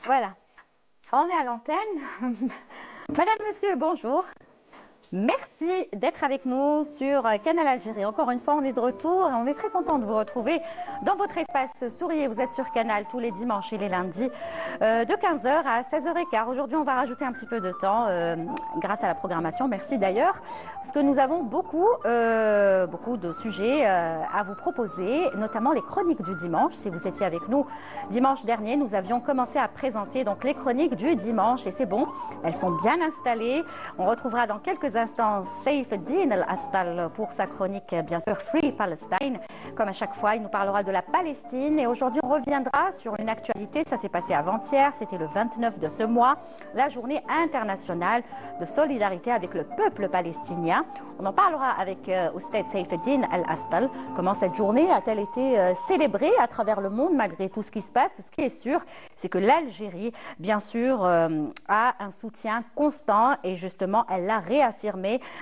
Voilà, on est à l'antenne. Madame, monsieur, bonjour. Merci d'être avec nous sur Canal Algérie. Encore une fois, on est de retour et on est très content de vous retrouver dans votre espace Souriez. Vous êtes sur Canal tous les dimanches et les lundis de 15 h à 16 h 15. Aujourd'hui, on va rajouter un petit peu de temps grâce à la programmation. Merci d'ailleurs, parce que nous avons beaucoup de sujets à vous proposer, notamment les chroniques du dimanche. Si vous étiez avec nous dimanche dernier, nous avions commencé à présenter donc les chroniques du dimanche et c'est bon, elles sont bien installées. On retrouvera dans quelques instants Saif Eddine El Astal pour sa chronique, bien sûr, Free Palestine. Comme à chaque fois, il nous parlera de la Palestine. Et aujourd'hui, on reviendra sur une actualité. Ça s'est passé avant-hier, c'était le 29 de ce mois, la journée internationale de solidarité avec le peuple palestinien. On en parlera avec Oustad Saif Eddine El Astal. Comment cette journée a-t-elle été célébrée à travers le monde malgré tout ce qui se passe? Ce qui est sûr, c'est que l'Algérie, bien sûr, a un soutien constant et justement, elle l'a réaffirmé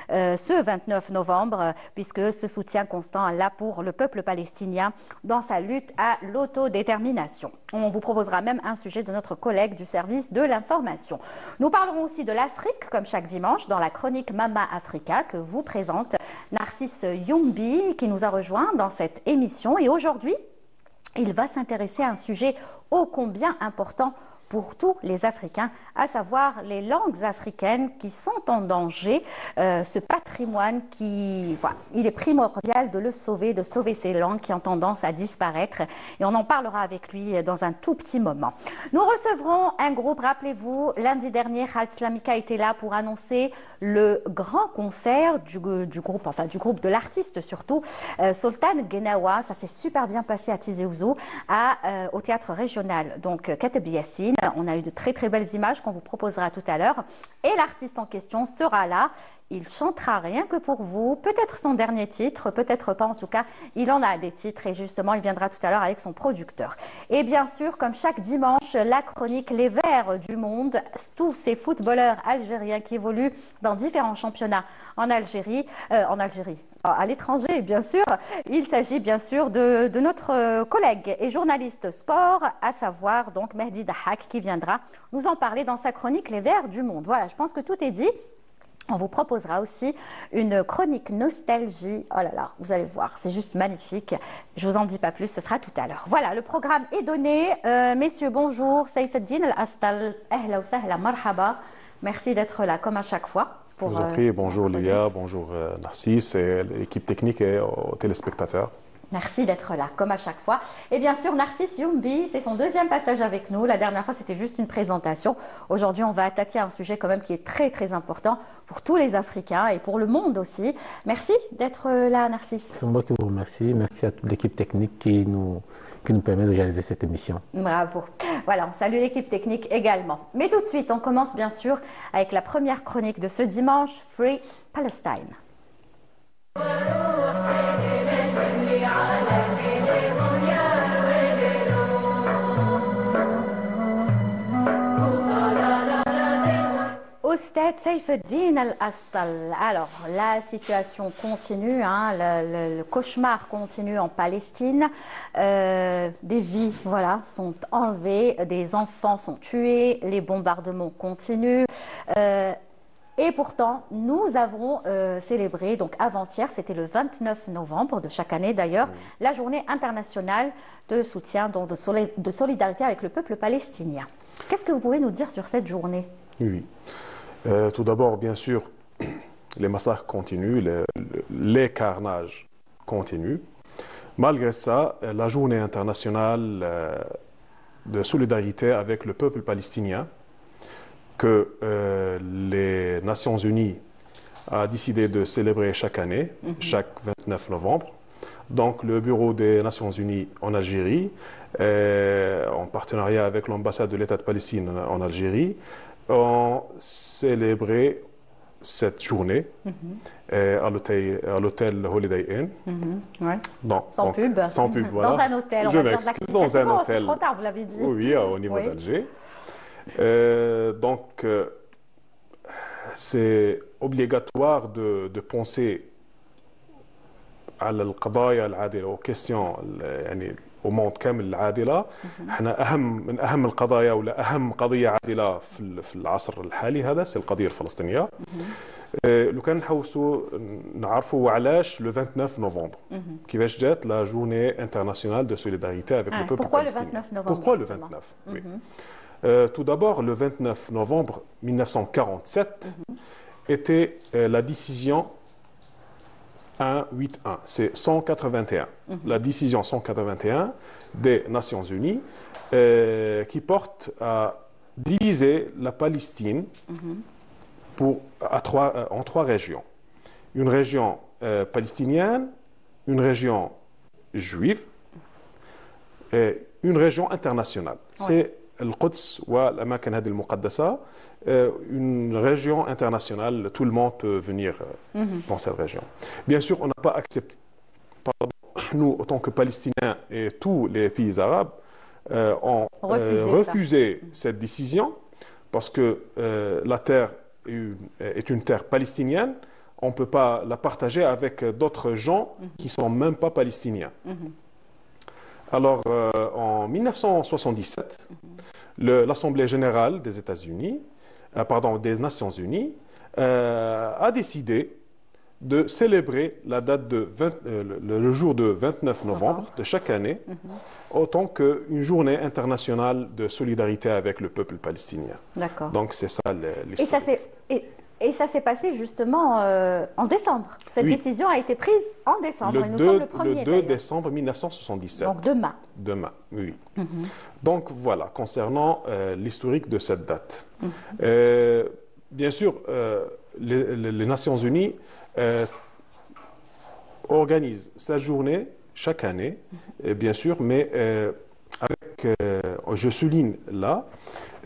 ce 29 novembre, puisque ce soutien constant là pour le peuple palestinien dans sa lutte à l'autodétermination. On vous proposera même un sujet de notre collègue du service de l'information. Nous parlerons aussi de l'Afrique, comme chaque dimanche, dans la chronique Mama Africa que vous présente Narcisse Youmbi, qui nous a rejoint dans cette émission. Et aujourd'hui, il va s'intéresser à un sujet ô combien important pour tous les Africains, à savoir les langues africaines qui sont en danger. Ce patrimoine il est primordial de le sauver, de sauver ces langues qui ont tendance à disparaître. Et on en parlera avec lui dans un tout petit moment. Nous recevrons un groupe, rappelez-vous, lundi dernier, Khalt Slamika était là pour annoncer le grand concert du groupe de l'artiste surtout, Sultan Genawa. Ça s'est super bien passé à Tizi Ouzou, au théâtre régional, donc Kateb Yassine. On a eu de très très belles images qu'on vous proposera tout à l'heure. Et l'artiste en question sera là. Il chantera rien que pour vous, peut-être son dernier titre, peut-être pas, en tout cas, il en a des titres et justement, il viendra tout à l'heure avec son producteur. Et bien sûr, comme chaque dimanche, la chronique Les Verts du Monde, tous ces footballeurs algériens qui évoluent dans différents championnats en Algérie, à l'étranger, bien sûr. Il s'agit bien sûr de notre collègue et journaliste sport, à savoir donc Mehdi Dahak, qui viendra nous en parler dans sa chronique Les Verts du Monde. Voilà, je pense que tout est dit. On vous proposera aussi une chronique nostalgie. Oh là là, vous allez voir, c'est juste magnifique. Je vous en dis pas plus, ce sera tout à l'heure. Voilà, le programme est donné. Messieurs, bonjour. Saif Eddine El Astal, ahla wa sahla, marhaba. Merci d'être là, comme à chaque fois. Je vous en prie, bonjour Lia, bonjour Narcisse et l'équipe technique et aux téléspectateurs. Merci d'être là, comme à chaque fois. Et bien sûr, Narcisse Youmbi, c'est son deuxième passage avec nous. La dernière fois, c'était juste une présentation. Aujourd'hui, on va attaquer un sujet quand même qui est très, très important pour tous les Africains et pour le monde aussi. Merci d'être là, Narcisse. C'est moi qui vous remercie. Merci à toute l'équipe technique qui nous permet de réaliser cette émission. Bravo. Voilà, on salue l'équipe technique également. Mais tout de suite, on commence bien sûr avec la première chronique de ce dimanche, Free Palestine. Oustad Saif Eddine El Astal. Alors, la situation continue, le cauchemar continue en Palestine. Des vies, voilà, sont enlevées, des enfants sont tués, les bombardements continuent. Et pourtant, nous avons célébré, donc avant-hier, c'était le 29 novembre de chaque année d'ailleurs, la journée internationale de soutien, donc de solidarité avec le peuple palestinien. Qu'est-ce que vous pouvez nous dire sur cette journée? Oui. Tout d'abord, bien sûr, les massacres continuent, les carnages continuent. Malgré ça, la journée internationale de solidarité avec le peuple palestinien que les Nations Unies a décidé de célébrer chaque année, chaque 29 novembre. Donc le Bureau des Nations Unies en Algérie, en partenariat avec l'ambassade de l'État de Palestine en Algérie, ont célébré cette journée à l'hôtel Holiday Inn. Ouais. Sans pub. Sans pub, voilà. Dans un hôtel, on Je va dire m'excuse, dans un hôtel. C'est trop tard, vous l'avez dit. Oui, au niveau d'Alger. Donc, c'est obligatoire de penser aux questions au monde كامل العادلة. احنا من أهم القضايا ولا أهم قضية عادلة في العصر الحالي هذا سي القضية الفلسطينية. لو كان نحوسوا نعرفوا علاش لو 29 نوفمبر كيفاش جات لا جورني انترناسيونال دو سوليداريتي افيك لو بوبل palestinien. Pourquoi le 29 oui. Tout d'abord, le 29 novembre 1947 était la décision 181. C'est 181. La décision 181 des Nations Unies qui porte à diviser la Palestine en trois régions. Une région palestinienne, une région juive et une région internationale. C'est القدس والأماكن هذه المقدسة. Une région internationale, tout le monde peut venir dans cette région. Bien sûr, on n'a pas accepté, nous, autant que Palestiniens et tous les pays arabes, ont refusé cette décision parce que la terre est une terre palestinienne. On ne peut pas la partager avec d'autres gens qui ne sont même pas palestiniens. Alors, en 1977, l'Assemblée générale des États-Unis, des Nations Unies, a décidé de célébrer la date le jour de 29 novembre de chaque année, autant qu'une journée internationale de solidarité avec le peuple palestinien. D'accord. Donc, c'est ça l'histoire. Et ça s'est passé justement en décembre. Cette décision a été prise en décembre. Le 2 décembre 1977. Donc demain. Demain, oui. Donc voilà, concernant l'historique de cette date. Bien sûr, les Nations Unies organisent sa journée chaque année, bien sûr, mais je souligne là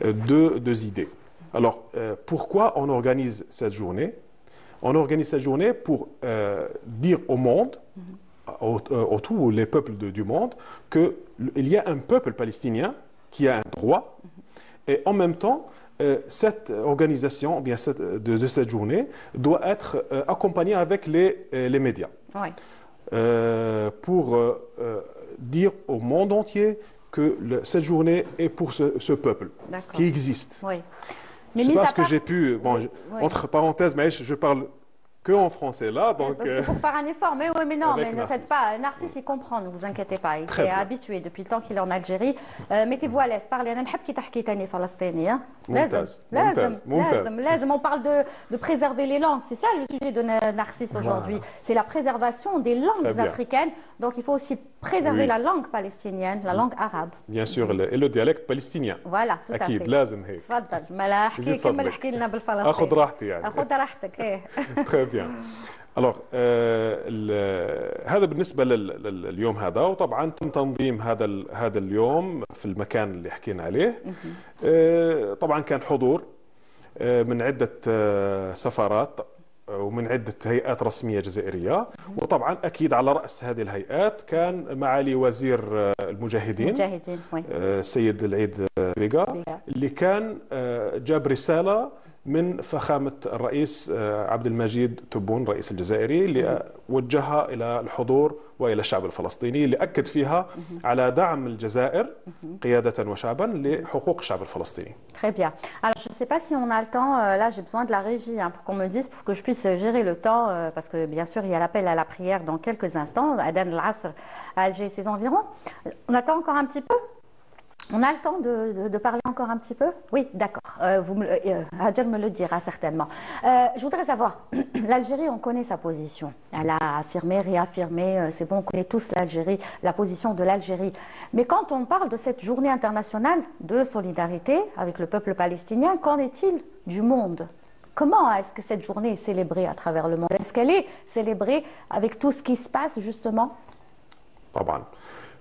deux idées. Alors, pourquoi on organise cette journée? On organise cette journée pour dire au monde, à tous les peuples du monde, qu'il y a un peuple palestinien qui a un droit, et en même temps, cette organisation bien de cette journée doit être accompagnée avec les médias. Oui. Pour dire au monde entier que cette journée est pour ce peuple qui existe. Oui. Je ne sais pas ce que j'ai pu... Bon, entre parenthèses, mais je parle que en français là. Donc, c'est pour faire un effort. Mais oui, mais non, mais ne faites pas. Narcisse, il comprend, ne vous inquiétez pas. Il s'est habitué depuis le temps qu'il est en Algérie. Mettez-vous à l'aise, parlez. أنا نحب كي تحكي تاني فلسطيني. لازم. On parle de préserver les langues. C'est ça le sujet de Narcisse aujourd'hui. C'est la préservation des langues africaines. Donc il faut aussi préserver la langue palestinienne, la langue arabe. Bien sûr, et le dialecte palestinien. Voilà, tout à fait. أكيد لازم هيك. تفضل. ما احكي كمل احكي لنا بالفلسطيني. أخذ راحتي يعني. أخذ راحتك إيه. Très bien. Alors, هذا بالنسبة لليوم هذا، وطبعا تم تنظيم هذا اليوم في المكان اللي حكينا عليه. طبعا كان حضور من عدة سفارات ومن عدة هيئات رسمية جزائرية، وطبعا أكيد على رأس هذه الهيئات كان معالي وزير المجاهدين السيد العيد بيغا، اللي كان جاب رسالة من فخامة الرئيس عبد المجيد تبون رئيس الجزائري، اللي وجهها إلى الحضور وإلى الشعب الفلسطيني، اللي أكد فيها على دعم الجزائر قيادة وشعبا لحقوق الشعب الفلسطيني. Très bien. Alors je ne sais pas si on a le temps, là j'ai besoin de la régie pour qu'on me dise, pour que je puisse gérer le temps, parce que bien sûr il y a l'appel à la prière dans quelques instants, Adan al-Asr à Alger et ses environs. On attend encore un petit peu? On a le temps de parler encore un petit peu? Oui, d'accord. Hadjar me le dira certainement. Je voudrais savoir, l'Algérie, on connaît sa position. Elle a affirmé, réaffirmé, c'est bon, on connaît tous l'Algérie, la position de l'Algérie. Mais quand on parle de cette journée internationale de solidarité avec le peuple palestinien, qu'en est-il du monde? Comment est-ce que cette journée est célébrée à travers le monde? Est-ce qu'elle est célébrée avec tout ce qui se passe justement? طبعا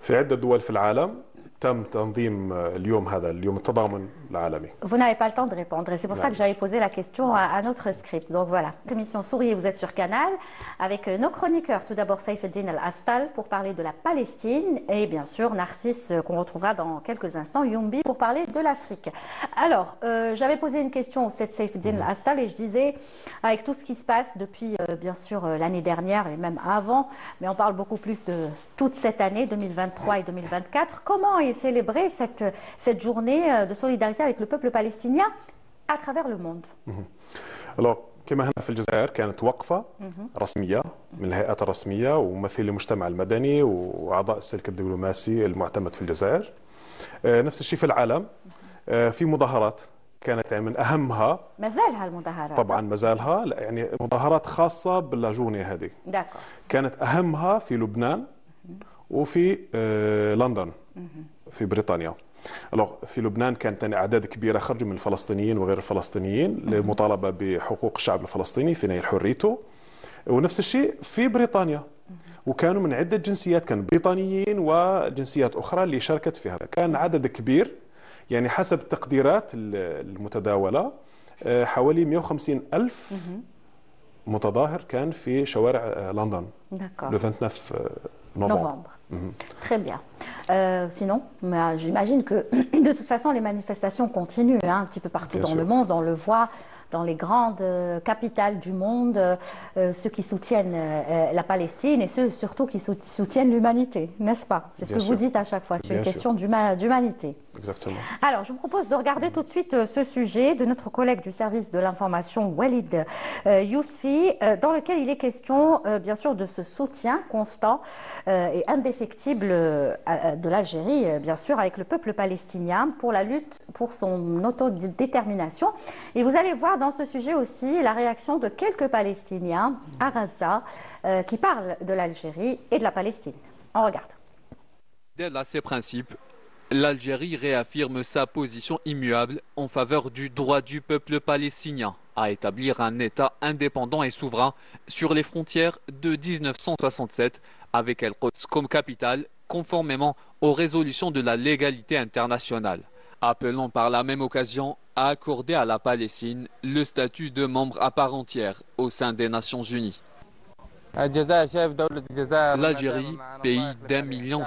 في عدة دول في العالم تم تنظيم اليوم هذا، اليوم التضامن العالمي. Vous n'avez pas le temps de répondre et c'est pour ça que j'avais posé la question à notre script. Donc voilà, émission Souriez, vous êtes sur Canal avec nos chroniqueurs. Tout d'abord Saïf Eddine Al-Astal pour parler de la Palestine et bien sûr Narcisse qu'on retrouvera dans quelques instants, Youmbi pour parler de l'Afrique. Alors, j'avais posé une question au Saïf Eddine Al-Astal et je disais, avec tout ce qui se passe depuis bien sûr l'année dernière et même avant, mais on parle beaucoup plus de toute cette année 2023 et 2024, comment est célébrée cette journée de solidarité avec le peuple palestinien à travers le monde. Alors, كما هنا في الجزائر كانت وقفة رسمية من الهيئات الرسمية وممثلي المجتمع المدني وأعضاء السلك الدبلوماسي المعتمد في الجزائر. نفس الشيء في العالم في مظاهرات كانت يعني من أهمها ما زالها المظاهرات طبعا ما زالها يعني مظاهرات خاصة باللاجونة هذه. كانت أهمها في لبنان وفي لندن في بريطانيا. في لبنان كانت أعداد كبيرة خرجوا من الفلسطينيين وغير الفلسطينيين للمطالبة بحقوق الشعب الفلسطيني في نيل حريته. ونفس الشيء في بريطانيا وكانوا من عدة جنسيات، كان بريطانيين وجنسيات أخرى اللي شاركت في هذا. كان عدد كبير يعني حسب التقديرات المتداولة حوالي 150 ألف متظاهر كان في شوارع لندن le 29 novembre. Très bien. Sinon, j'imagine que de toute façon les manifestations continuent un petit peu partout dans le monde. On le voit dans les grandes capitales du monde, ceux qui soutiennent la Palestine et ceux surtout qui soutiennent l'humanité, n'est-ce pas? C'est ce que vous dites à chaque fois, c'est une question d'humanité. Exactement. Alors, je vous propose de regarder tout de suite ce sujet de notre collègue du service de l'information, Walid Yousfi, dans lequel il est question, bien sûr, de ce soutien constant et indéfectible de l'Algérie, bien sûr, avec le peuple palestinien pour la lutte pour son autodétermination. Et vous allez voir dans ce sujet aussi la réaction de quelques Palestiniens à Gaza qui parlent de l'Algérie et de la Palestine. On regarde. Fidèle à ces principes, l'Algérie réaffirme sa position immuable en faveur du droit du peuple palestinien à établir un État indépendant et souverain sur les frontières de 1967 avec El-Quds comme capitale, conformément aux résolutions de la légalité internationale. Appelant par la même occasion à accorder à la Palestine le statut de membre à part entière au sein des Nations Unies. L'Algérie, pays d'1,5 million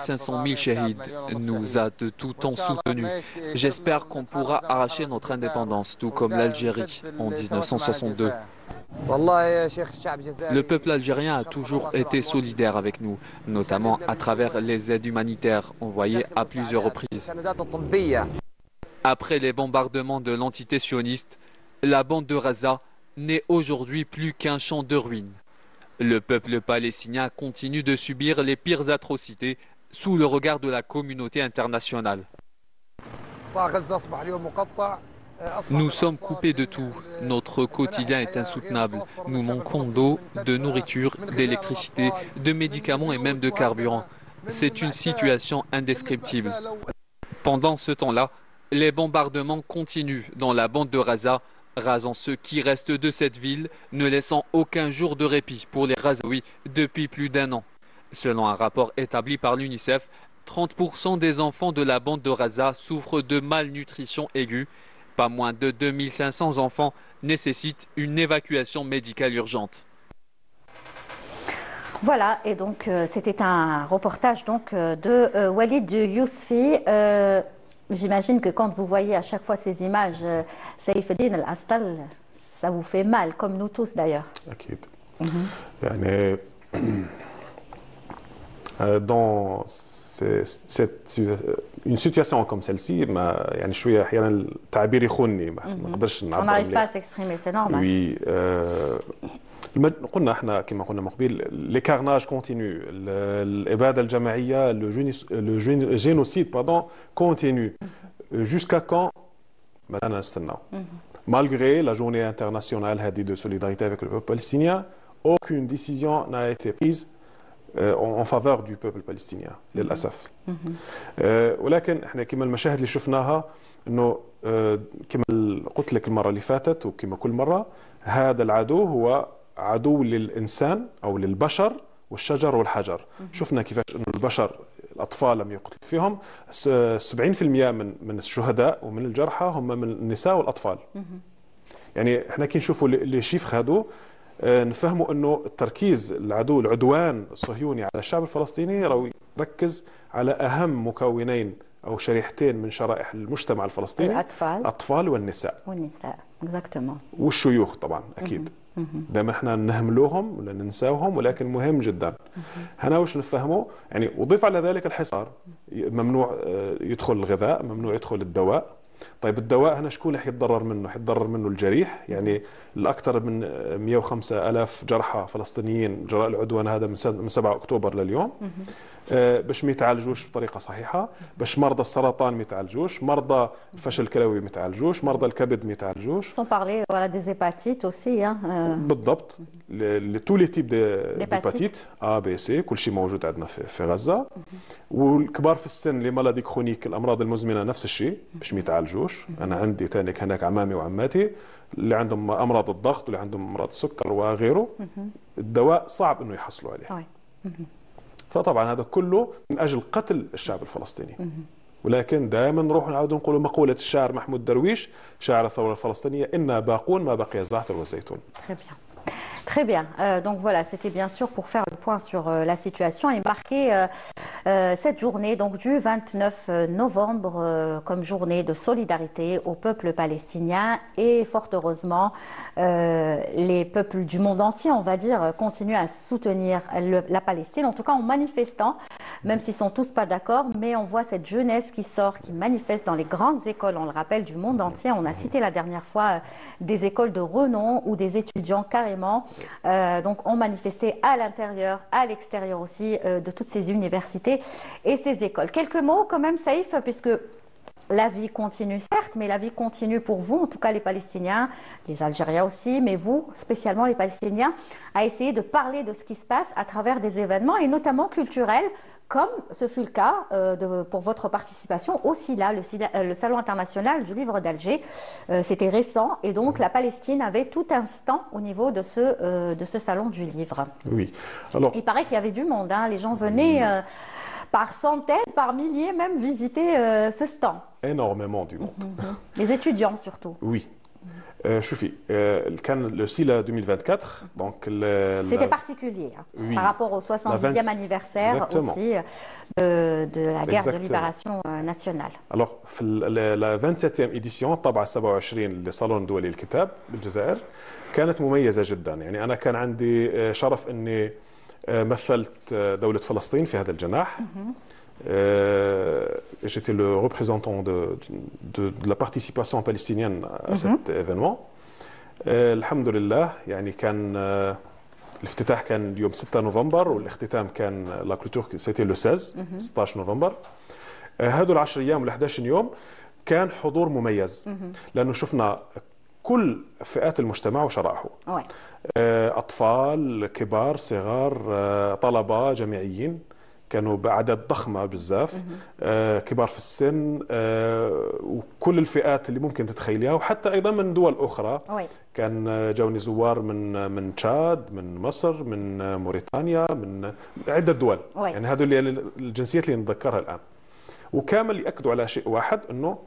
shahids, nous a de tout temps soutenus. J'espère qu'on pourra arracher notre indépendance, tout comme l'Algérie en 1962. Le peuple algérien a toujours été solidaire avec nous, notamment à travers les aides humanitaires envoyées à plusieurs reprises. Après les bombardements de l'entité sioniste, la bande de Gaza n'est aujourd'hui plus qu'un champ de ruines. Le peuple palestinien continue de subir les pires atrocités sous le regard de la communauté internationale. Nous sommes coupés de tout. Notre quotidien est insoutenable. Nous manquons d'eau, de nourriture, d'électricité, de médicaments et même de carburant. C'est une situation indescriptible. Pendant ce temps-là, les bombardements continuent dans la bande de Gaza, rasant ce qui reste de cette ville, ne laissant aucun jour de répit pour les Gazaouis depuis plus d'1 an. Selon un rapport établi par l'UNICEF, 30% des enfants de la bande de Gaza souffrent de malnutrition aiguë. Pas moins de 2500 enfants nécessitent une évacuation médicale urgente. Voilà, et donc c'était un reportage donc, de Walid Yousfi. J'imagine que quand vous voyez à chaque fois ces images, Saïf Eddine Al-Astal, ça vous fait mal, comme nous tous d'ailleurs. أكيد. يعني dans une situation comme celle-ci, يعني شوية أحيانا التعبير يخونني ما نقدرش نعبر. On n'arrive pas à s'exprimer, c'est normal. Oui. قلنا احنا كما قلنا مقبل لي كارناج كونتينيو الاباده الجماعيه لو جينوسيد باردون كونتينيو جوسكا كون ماذا نستناو malgré la journée internationale هذه de solidarité avec le peuple palestinien aucune décision n'a été prise en faveur du peuple palestinien للاسف. ولكن احنا كما المشاهد اللي شفناها انه كما قلت لك المره اللي فاتت وكما كل مره هذا العدو هو عدو للإنسان أو للبشر والشجر والحجر. شفنا كيفاش أن البشر الأطفال لم يقتل فيهم 70% من الشهداء ومن الجرحى هم من النساء والأطفال. يعني احنا كي نشوفوا لي شيفر هادو نفهموا انه التركيز العدوان الصهيوني على الشعب الفلسطيني راهو يركز على اهم مكونين او شريحتين من شرائح المجتمع الفلسطيني: الاطفال والنساء. اكزاكتومون. والشيوخ طبعا اكيد. دائما احنا نهملوهم ولا ننساوهم، ولكن مهم جدا. هنا واش نفهموا يعني. وضيف على ذلك الحصار، ممنوع يدخل الغذاء، ممنوع يدخل الدواء. طيب الدواء هنا شكون اللي حيتضرر منه؟ حيتضرر منه الجريح. يعني الأكثر من 105 ألاف جرحى فلسطينيين جراء العدوان هذا من 7 أكتوبر لليوم، باش ما يتعالجوش بطريقة صحيحة، باش مرضى السرطان ما يتعالجوش، مرضى الفشل الكلوي ما يتعالجوش، مرضى الكبد ما يتعالجوش. سون بارلي ولا دي زيباتيت اوسي. بالضبط، تو لي تيب ديباتيت A B C كل شيء موجود عندنا في غزة. والكبار في السن لي مالادي كرونيك، الأمراض المزمنة نفس الشيء باش ما يتعالجوش. أنا عندي تانيك هناك عمامي وعماتي اللي عندهم أمراض الضغط واللي عندهم أمراض السكر وغيره، الدواء صعب إنه يحصلوا عليه. فطبعا هذا كله من أجل قتل الشعب الفلسطيني. ولكن دائما نروح نعاود نقولوا مقولة الشاعر محمود درويش شاعر الثورة الفلسطينية: إنا باقون ما بقي زعتر وزيتون. Très bien. Très bien. Donc voilà, c'était bien sûr pour faire le point sur la situation et marquer cette journée donc du 29 novembre comme journée de solidarité au peuple palestinien. Et fort heureusement, les peuples du monde entier, on va dire, continuent à soutenir la Palestine, en tout cas en manifestant, même s'ils ne sont tous pas d'accord, mais on voit cette jeunesse qui sort, qui manifeste dans les grandes écoles, on le rappelle, du monde entier. On a cité la dernière fois des écoles de renom où des étudiants carrément donc ont manifesté à l'intérieur, à l'extérieur aussi de toutes ces universités et ces écoles. Quelques mots quand même, Saïf, puisque la vie continue certes, mais la vie continue pour vous, en tout cas les Palestiniens, les Algériens aussi, mais vous, spécialement les Palestiniens, à essayer de parler de ce qui se passe à travers des événements et notamment culturels, comme ce fut le cas pour votre participation aussi là, le Salon international du livre d'Alger. C'était récent et donc la Palestine avait tout un stand au niveau de ce Salon du livre. Oui. Alors, il paraît qu'il y avait du monde, hein. Les gens venaient par centaines, par milliers même visiter ce stand. Énormément du monde. Les étudiants surtout. Oui. شوفي كان le SILA 2024 donc c'était particulier hein, oui, par rapport au 70e anniversaire exactement. aussi de la guerre de libération nationale. Alors في la 27e édition الطابعة 27 لصالون دولي الكتاب بالجزائر كانت مميزة جدا. يعني أنا كان عندي شرف أني مثلت دولة فلسطين في هذا الجناح. J'étais le représentant de la participation palestinienne à cet événement. الحمد لله يعني كان الافتتاح كان اليوم 6 نوفمبر والاختتام كان لا كلوتور سيتي لو 16 نوفمبر. هذو ال10 ايام وال11 يوم كان حضور مميز لانه شفنا كل فئات المجتمع وشرائحه. اطفال، كبار، صغار، طلبه، جامعيين، كانوا بأعداد ضخمة بزاف، كبار في السن، وكل الفئات اللي ممكن تتخيليها، وحتى أيضا من دول أخرى. كان جاوني زوار من تشاد، من مصر، من موريتانيا، من عدة دول. يعني هذول الجنسيات اللي نتذكرها الآن. وكامل يأكدوا على شيء واحد، أنه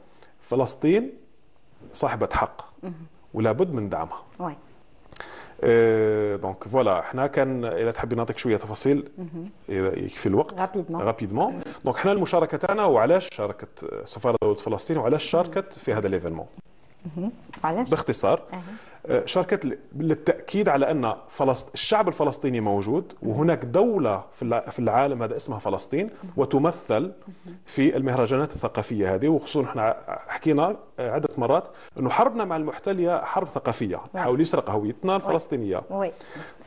فلسطين صاحبة حق ولا بد من دعمها. دونك فوالا احنا كان اذا تحبي نعطيك شويه تفاصيل يكفي الوقت رابيدمون. دونك احنا المشاركه تاعنا وعلاش شاركت سفاره دوله فلسطين وعلاش شاركت في هذا الايفينمون باختصار. شاركت للتاكيد على ان الشعب الفلسطيني موجود وهناك دوله في العالم هذا اسمها فلسطين وتمثل في المهرجانات الثقافيه هذه. وخصوصا احنا حكينا عده مرات انه حربنا مع المحتل هي حرب ثقافيه، يحاول يسرق هويتنا الفلسطينيه.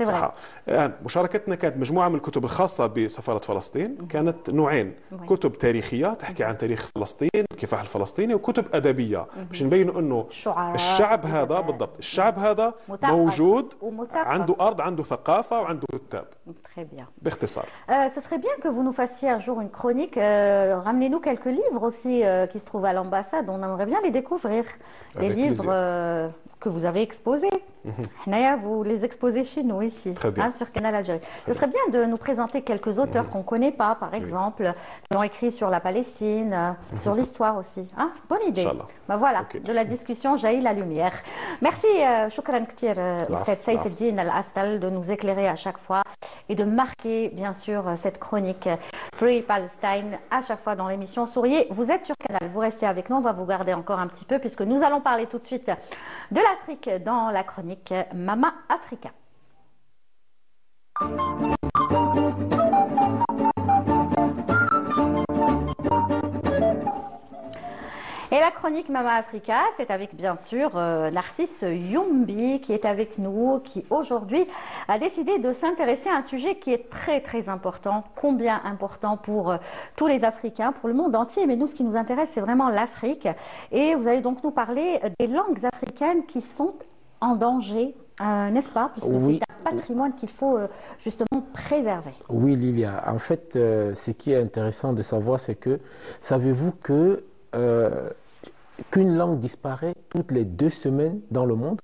صح. الان مشاركتنا كانت مجموعه من الكتب الخاصه بسفاره فلسطين، كانت نوعين: كتب تاريخيه تحكي عن تاريخ فلسطين الكفاح الفلسطيني، وكتب ادبيه باش نبينوا انه الشعب هذا بالضبط، الشعب هذا موجود، عنده ارض، عنده ثقافه، وعنده كتاب. باختصار. Ce serait bien que vous nous fassiez un jour une chronique. Ramenez-nous quelques livres aussi qui se trouvent à l'ambassade. On aimerait bien les découvrir. Des livres que vous avez exposés. Naya, vous les exposez chez nous ici, Très bien. sur Canal Algérie. Ce serait bien de nous présenter quelques auteurs qu'on ne connaît pas, par exemple, qui ont écrit sur la Palestine, sur l'histoire aussi. Hein, bonne idée. Ben voilà, de la discussion jaillit la lumière. Merci, shukran ktir, Oustad Saïfeddine Al-Astal, de nous éclairer à chaque fois et de marquer, bien sûr, cette chronique Free Palestine à chaque fois dans l'émission. Souriez, vous êtes sur Canal, vous restez avec nous, on va vous garder encore un petit peu puisque nous allons parler tout de suite de l'Afrique dans la chronique Mama Africa. Et la chronique Mama Africa, c'est avec bien sûr Narcisse Youmbi qui est avec nous, qui aujourd'hui a décidé de s'intéresser à un sujet qui est très très important, combien important pour tous les Africains, pour le monde entier. Mais nous, ce qui nous intéresse, c'est vraiment l'Afrique. Et vous allez donc nous parler des langues africaines qui sont en danger, n'est-ce pas? Puisque c'est un patrimoine qu'il faut justement préserver. Oui, Lilia. En fait, ce qui est intéressant de savoir, c'est que, savez-vous que qu'une langue disparaît toutes les 2 semaines dans le monde?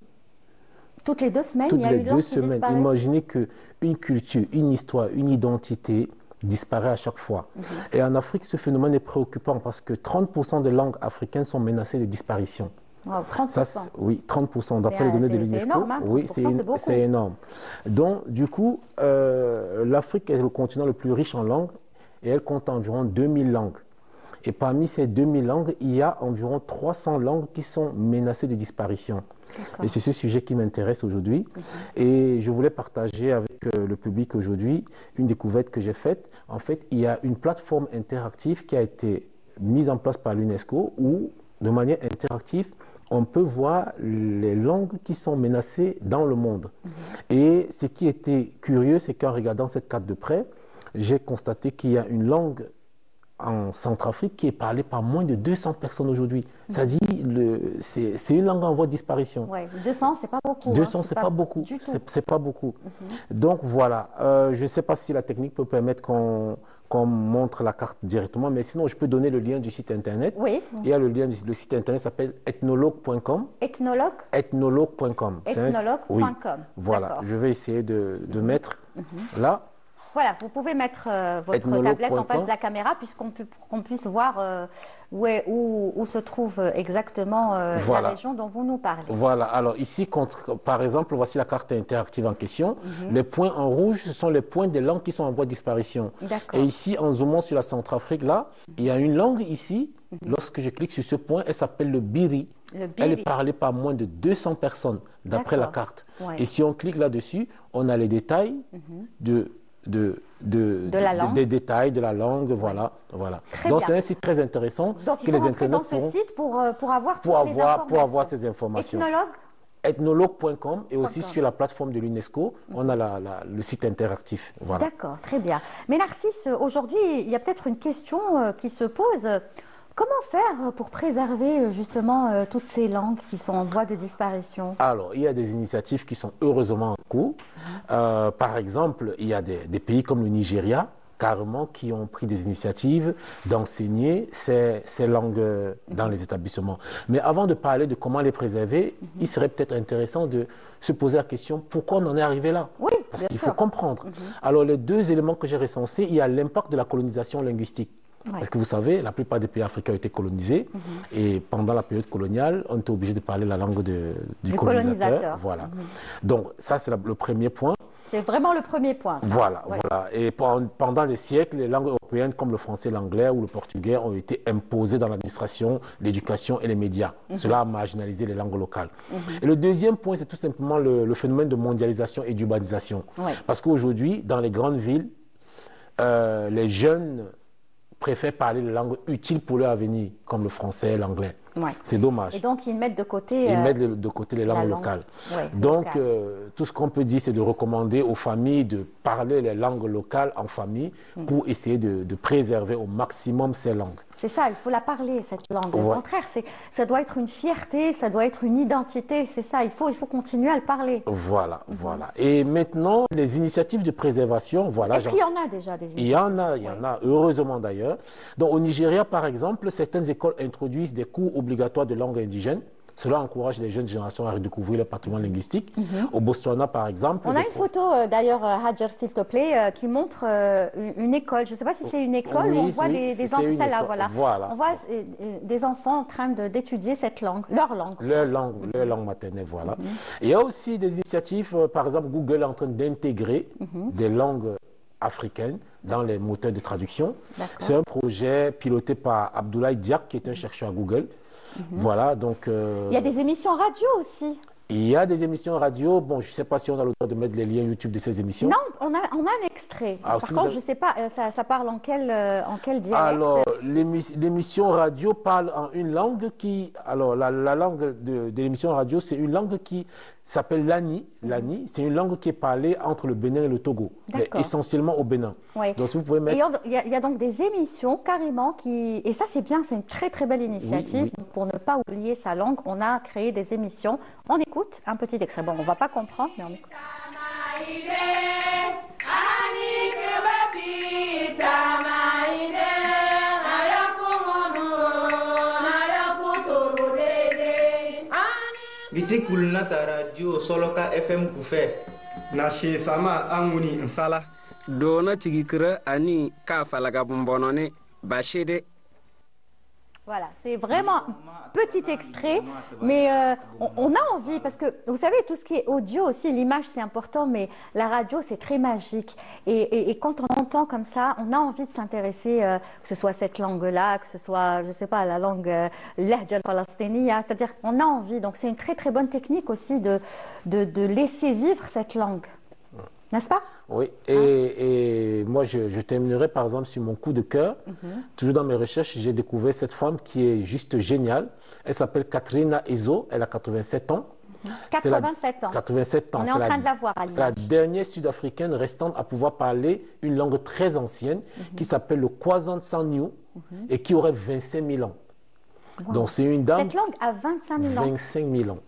Toutes les 2 semaines, toutes il y a les une langue 2 qui semaines. disparaît. Imaginez qu'une culture, une histoire, une identité disparaît à chaque fois. Et en Afrique, ce phénomène est préoccupant parce que 30% des langues africaines sont menacées de disparition. Wow, 30%. Ça, oui, 30%, d'après les données de l'UNESCO. C'est énorme, hein, oui, c'est énorme. Donc, du coup, l'Afrique est le continent le plus riche en langues et elle compte environ 2000 langues. Et parmi ces 2000 langues, il y a environ 300 langues qui sont menacées de disparition. Et c'est ce sujet qui m'intéresse aujourd'hui. Et je voulais partager avec le public aujourd'hui une découverte que j'ai faite. En fait, il y a une plateforme interactive qui a été mise en place par l'UNESCO où, de manière interactive, on peut voir les langues qui sont menacées dans le monde. Et ce qui était curieux, c'est qu'en regardant cette carte de près, j'ai constaté qu'il y a une langue en Centrafrique qui est parlée par moins de 200 personnes aujourd'hui. Ça dit, c'est une langue en voie de disparition. Ouais, 200, c'est pas beaucoup. 200, c'est pas beaucoup. C'est pas beaucoup. Donc voilà, je ne sais pas si la technique peut permettre qu'on montre la carte directement, mais sinon je peux donner le lien du site internet. Oui. Il y a le lien du site internet s'appelle ethnologue.com. Ethnologue. Ethnologue.com. Ethnologue.com. Oui. Voilà, je vais essayer de mettre là. Voilà, vous pouvez mettre votre tablette en face de la caméra qu'on puisse voir où se trouve exactement la région dont vous nous parlez. Voilà, alors ici, par exemple, voici la carte interactive en question. Les points en rouge, ce sont les points des langues qui sont en voie de disparition. Et ici, en zoomant sur la Centrafrique, là, il y a une langue ici, lorsque je clique sur ce point, elle s'appelle le Biri. Elle est parlée par moins de 200 personnes, d'après la carte. Et si on clique là-dessus, on a les détails des détails de la langue, voilà. Donc c'est un site très intéressant. Donc il faut rentrer dans ce site pour avoir toutes les informations. Pour avoir ces informations. Ethnologue.com et aussi sur la plateforme de l'UNESCO, on a le site interactif. Voilà. D'accord, très bien. Mais Narcisse, aujourd'hui, il y a peut-être une question qui se pose. Comment faire pour préserver justement toutes ces langues qui sont en voie de disparition? Alors, il y a des initiatives qui sont heureusement en cours. Par exemple, il y a des pays comme le Nigeria, carrément, qui ont pris des initiatives d'enseigner ces langues dans les établissements. Mais avant de parler de comment les préserver, il serait peut-être intéressant de se poser la question pourquoi on en est arrivé là? Oui, parce qu'il faut comprendre. Alors, les 2 éléments que j'ai recensés, il y a l'impact de la colonisation linguistique. Parce que vous savez, la plupart des pays africains ont été colonisés et pendant la période coloniale, on était obligé de parler la langue du colonisateur. Voilà. Donc ça, c'est le premier point. C'est vraiment le premier point. Ça. Voilà. Et pendant des siècles, les langues européennes comme le français, l'anglais ou le portugais ont été imposées dans l'administration, l'éducation et les médias. Cela a marginalisé les langues locales. Et le deuxième point, c'est tout simplement le phénomène de mondialisation et d'urbanisation. Parce qu'aujourd'hui, dans les grandes villes, les jeunes préfèrent parler les langues utiles pour leur avenir, comme le français, l'anglais. C'est dommage. Et donc, ils mettent de côté, les langues locales. Donc, tout ce qu'on peut dire, c'est de recommander aux familles de parler les langues locales en famille pour essayer de préserver au maximum ces langues. C'est ça, il faut la parler, cette langue. Au contraire, ça doit être une fierté, ça doit être une identité, c'est ça, il faut continuer à le parler. Voilà. Et maintenant, les initiatives de préservation, voilà. Est-ce qu'il y en a déjà des initiatives? Il y en a, heureusement d'ailleurs. Donc au Nigeria, par exemple, certaines écoles introduisent des cours obligatoires de langue indigène Cela encourage les jeunes générations à redécouvrir le patrimoine linguistique. Au Botswana, par exemple... On a une photo, d'ailleurs, Hajar, s'il te plaît, qui montre une école. Je ne sais pas si c'est une école où on voit des enfants. Celle-là, voilà. On voit des enfants en train d'étudier cette langue, leur langue. Leur langue maternelle, voilà. Il y a aussi des initiatives, par exemple, Google est en train d'intégrer des langues africaines dans les moteurs de traduction. C'est un projet piloté par Abdoulaye Diak, qui est un chercheur à Google. Voilà, donc... Il y a des émissions radio aussi. Il y a des émissions radio. Bon, je ne sais pas si on a le droit de mettre les liens YouTube de ces émissions. Non, on a un extrait. Par contre, je ne sais pas, ça parle en quel dialecte? Alors, l'émission radio parle en une langue qui... Alors, la langue de l'émission radio, c'est une langue qui s'appelle l'Ani. L'Ani, c'est une langue qui est parlée entre le Bénin et le Togo, mais essentiellement au Bénin. Oui. Donc, si vous pouvez mettre... Il y a donc des émissions carrément qui... Et ça, c'est bien, c'est une très très belle initiative. Oui. Pour ne pas oublier sa langue, on a créé des émissions. On écoute un petit extrait. Bon, on ne va pas comprendre, mais on écoute. Giti kulnata radio Soloka FM kufe. Na she sama anguni nsala. Dona tigikra ani ka falaga bombonone bachede. Voilà, c'est vraiment un petit extrait, mais on a envie, parce que vous savez, tout ce qui est audio aussi, l'image c'est important, mais la radio c'est très magique. Et quand on entend comme ça, on a envie de s'intéresser, que ce soit cette langue-là, que ce soit, je ne sais pas, la langue l'Ahja al-Falastiniya, c'est-à-dire on a envie. Donc c'est une très très bonne technique aussi de laisser vivre cette langue. N'est-ce pas? Oui, et moi je terminerai par exemple sur mon coup de cœur. Toujours dans mes recherches, j'ai découvert cette femme qui est juste géniale. Elle s'appelle Katrina Ezo, elle a 87 ans. 87 ans. 87 ans. On est en train de la voir à l'image. C'est la dernière sud-africaine restante à pouvoir parler une langue très ancienne qui s'appelle le Kwazan Sanyu et qui aurait 25 000 ans. Wow. Donc c'est une dame... Cette langue a 25 000 ans. 25 000 ans.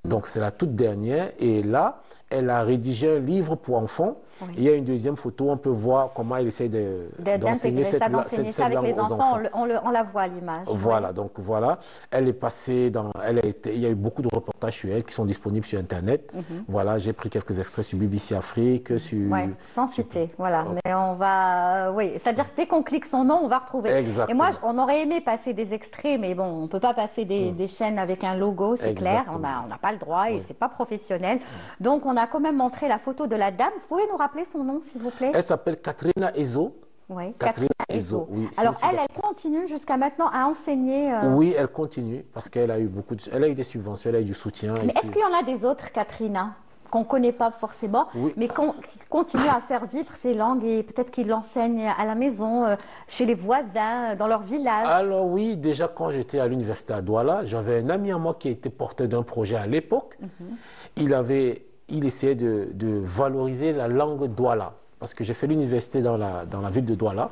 Donc c'est la toute dernière. Et là, elle a rédigé un livre pour enfants. Il y a une deuxième photo, on peut voir comment elle essaie d'enseigner cette langue avec les aux enfants. On la voit à l'image. Voilà, donc voilà. Elle est passée dans... il y a eu beaucoup de reportages sur elle qui sont disponibles sur Internet. Voilà, j'ai pris quelques extraits sur BBC Afrique, sur... Oui, sans citer, voilà. Mais on va... oui, c'est-à-dire que dès qu'on clique son nom, on va retrouver. Exactement. Et moi, on aurait aimé passer des extraits, mais bon, on ne peut pas passer des chaînes avec un logo, c'est clair. On n'a pas le droit et c'est pas professionnel. Donc, on a quand même montré la photo de la dame. Vous pouvez nous rappeler son nom, s'il vous plaît? Elle s'appelle Katrina Ezo. Oui, Katrina Ezo. Oui, alors, elle continue jusqu'à maintenant à enseigner Oui, elle continue parce qu'elle a eu elle a eu des subventions, elle a eu du soutien. Mais est-ce qu'il y en a des autres, Katrina, qu'on ne connaît pas forcément, mais qui continuent à faire vivre ces langues et peut-être qu'ils l'enseignent à la maison, chez les voisins, dans leur village? Alors oui, déjà quand j'étais à l'université à Douala, j'avais un ami à moi qui était porteur d'un projet à l'époque. Il essayait de valoriser la langue Douala. Parce que j'ai fait l'université dans la ville de Douala.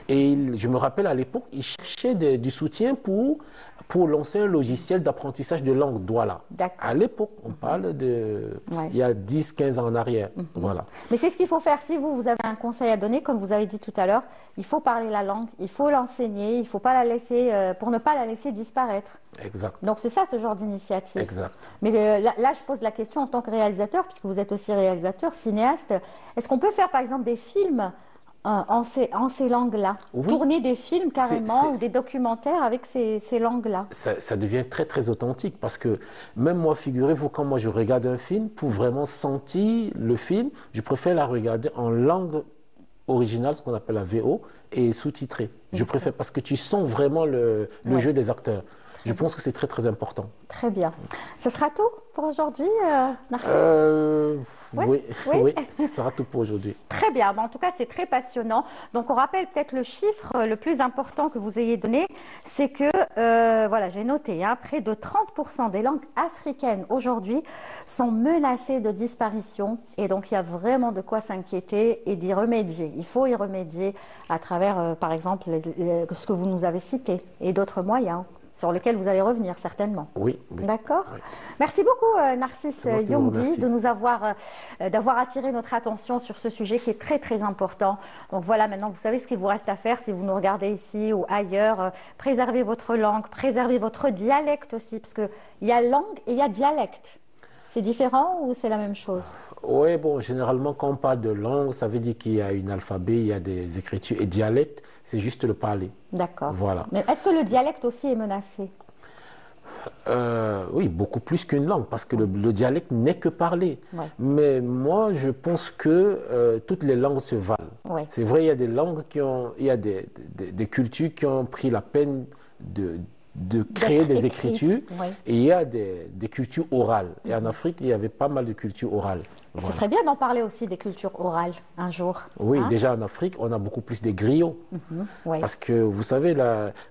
Et je me rappelle à l'époque, il cherchait du soutien pour lancer un logiciel d'apprentissage de langue Douala. À l'époque, on parle il y a 10-15 ans en arrière. Voilà. Mais c'est ce qu'il faut faire. Si vous avez un conseil à donner, comme vous avez dit tout à l'heure, il faut parler la langue, il faut l'enseigner, il ne faut pas la laisser, pour ne pas la laisser disparaître. Exact. Donc c'est ça ce genre d'initiative. Exact. Mais là, je pose la question en tant que réalisateur, puisque vous êtes aussi réalisateur, cinéaste. Est-ce qu'on peut faire par exemple des films en ces langues-là? Tourner des films carrément ou des documentaires avec ces langues-là? Ça devient très très authentique parce que même moi, figurez-vous, quand moi je regarde un film, pour vraiment sentir le film, je préfère la regarder en langue originale, ce qu'on appelle la VO, et sous-titrée. Je préfère parce que tu sens vraiment le jeu des acteurs. Je pense que c'est très très important. Très bien. Ce sera tout pour aujourd'hui, Narcisse? Oui, ce sera tout pour aujourd'hui. Très bien. En tout cas, c'est très passionnant. Donc, on rappelle peut-être le chiffre le plus important que vous ayez donné, c'est que, voilà, j'ai noté, près de 30% des langues africaines aujourd'hui sont menacées de disparition. Et donc, il y a vraiment de quoi s'inquiéter et d'y remédier. Il faut y remédier à travers, par exemple, ce que vous nous avez cité et d'autres moyens. sur lequel vous allez revenir certainement. Oui. D'accord. Oui. Merci beaucoup Narcisse Youmbi de nous d'avoir attiré notre attention sur ce sujet qui est très très important. Donc voilà, maintenant vous savez ce qu'il vous reste à faire si vous nous regardez ici ou ailleurs. Préservez votre langue, préservez votre dialecte aussi, parce qu'il y a langue et il y a dialecte. C'est différent ou c'est la même chose? Oui, bon, généralement, quand on parle de langue, ça veut dire qu'il y a un alphabet, il y a des écritures. Et dialecte, c'est juste le parler. D'accord. Voilà. Mais est-ce que le dialecte aussi est menacé? Oui, beaucoup plus qu'une langue, parce que le dialecte n'est que parler. Ouais. Mais moi, je pense que toutes les langues se valent. Ouais. C'est vrai, il y a des langues il y a des cultures qui ont pris la peine de créer des écritures, ouais. Et il y a des cultures orales. Et en Afrique, il y avait pas mal de cultures orales. Ce Voilà. serait bien d'en parler aussi des cultures orales un jour. Oui, hein? déjà en Afrique, on a beaucoup plus des griots. Ouais. Parce que vous savez,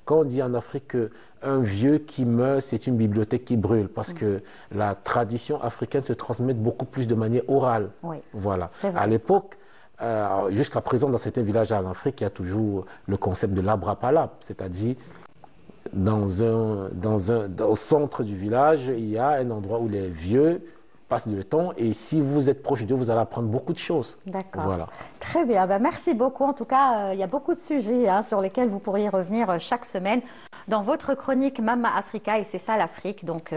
quand on dit en Afrique qu'un vieux qui meurt, c'est une bibliothèque qui brûle, parce que la tradition africaine se transmet beaucoup plus de manière orale. Oui. Voilà. C'est vrai. À l'époque, jusqu'à présent, dans certains villages en Afrique, il y a toujours le concept de l'arbre à palabre, c'est-à-dire au centre du village, il y a un endroit où les vieux passent le temps, et si vous êtes proche d'eux, vous allez apprendre beaucoup de choses. D'accord. Voilà. Très bien. Ben, merci beaucoup. En tout cas, il y a beaucoup de sujets sur lesquels vous pourriez revenir chaque semaine dans votre chronique Mama Africa, et c'est ça l'Afrique. Donc,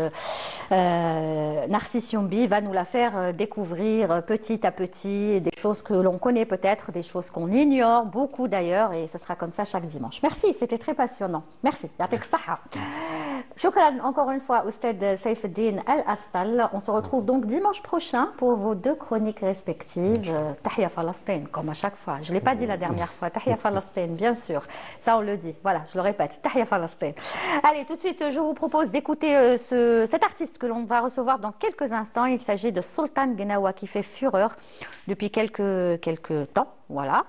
Narcisse Youmbi va nous la faire découvrir petit à petit, des choses que l'on connaît peut-être, des choses qu'on ignore, beaucoup d'ailleurs, et ce sera comme ça chaque dimanche. Merci, c'était très passionnant. Merci. Yatek Saha. Shukran encore une fois, Oustad Saifeddine Al-Astal. On se retrouve donc dimanche prochain pour vos deux chroniques respectives. Tahia Falastin, comme à chaque fois. Je ne l'ai pas dit la dernière fois. Tahia Falastin, bien sûr. Ça, on le dit. Voilà, je le répète. Tahia Falastin. Allez, tout de suite, je vous propose d'écouter cet artiste que l'on va recevoir dans quelques instants. Il s'agit de Sultan Gnawa qui fait fureur depuis quelques temps. Voilà.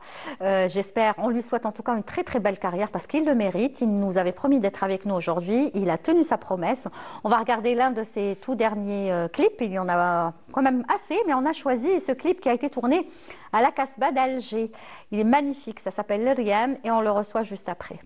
J'espère, on lui souhaite en tout cas une très très belle carrière parce qu'il le mérite. Il nous avait promis d'être avec nous aujourd'hui. Il a tenu sa promesse. On va regarder l'un de ses tout derniers clips. Il y en a quand même assez, mais on a choisi ce clip qui a été tourné à la Casbah d'Alger. Il est magnifique. Ça s'appelle Le Riam et on le reçoit juste après.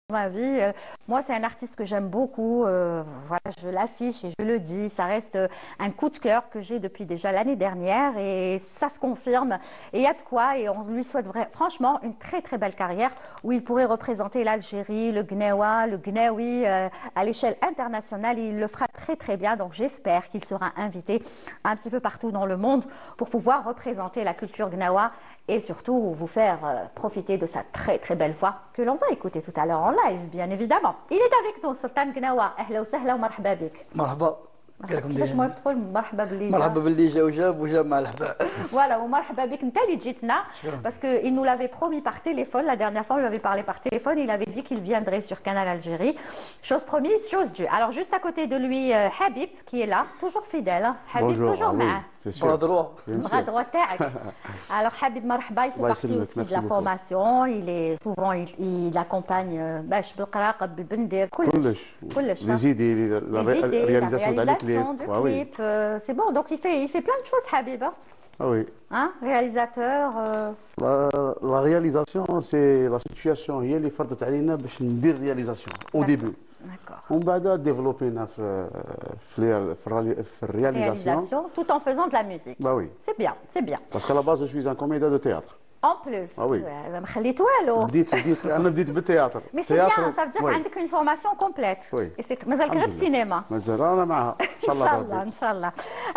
ma vie. Moi, c'est un artiste que j'aime beaucoup. Voilà, je l'affiche et je le dis. Ça reste un coup de cœur que j'ai depuis déjà l'année dernière et ça se confirme. Et il y a de quoi et on lui souhaite franchement une très très belle carrière où il pourrait représenter l'Algérie, le Gnawa, le Gnawi à l'échelle internationale. Et il le fera très très bien. Donc j'espère qu'il sera invité un petit peu partout dans le monde pour pouvoir représenter la culture Gnawa et surtout vous faire profiter de sa très très belle voix que l'on va écouter tout à l'heure en live, bien évidemment. Il est avec nous, Sultan Gnawa. أهلا وسهلا ومرحبا بك. مرحبا. كيفاش موافق تقول مرحبا باللي مرحبا باللي جا وجاب مع الأحباب. Voilà, ومرحبا بك انت اللي جيتنا parce que il nous l'avait promis par téléphone la dernière fois, on lui avait parlé par téléphone, il avait dit qu'il viendrait sur Canal Algérie. Chose promise, chose due. Alors juste à côté de lui Habib qui est là, toujours fidèle. Hein. Habib Bonjour, toujours oui, c'est sûr. Bras droit. bras droit تاعك. Alors Habib مرحبا, il fait partie aussi de la formation, il est souvent il accompagne باش بالقراقه بالبندير كلش les idées, la réalisation d'un clip. Du clip, c'est bon. Donc il fait plein de choses, Habib. Ah oui. Hein, réalisateur. La réalisation, c'est la situation. Il y a les فرضت علينا باش ندير réalisation au début. D'accord. On va développer la réalisation. Tout en faisant de la musique. Bah oui. C'est bien, c'est bien. Parce qu'à la base, je suis un comédien de théâtre. En plus. Ah oui. مخليت والو. أنا بديت بالتhéâtre. Mais c'est bien, ça veut dire oui. عندك une formation complète. Oui. Et c'est مازال غير السينما. مازال أنا معها. Inch'Allah, Inch'Allah.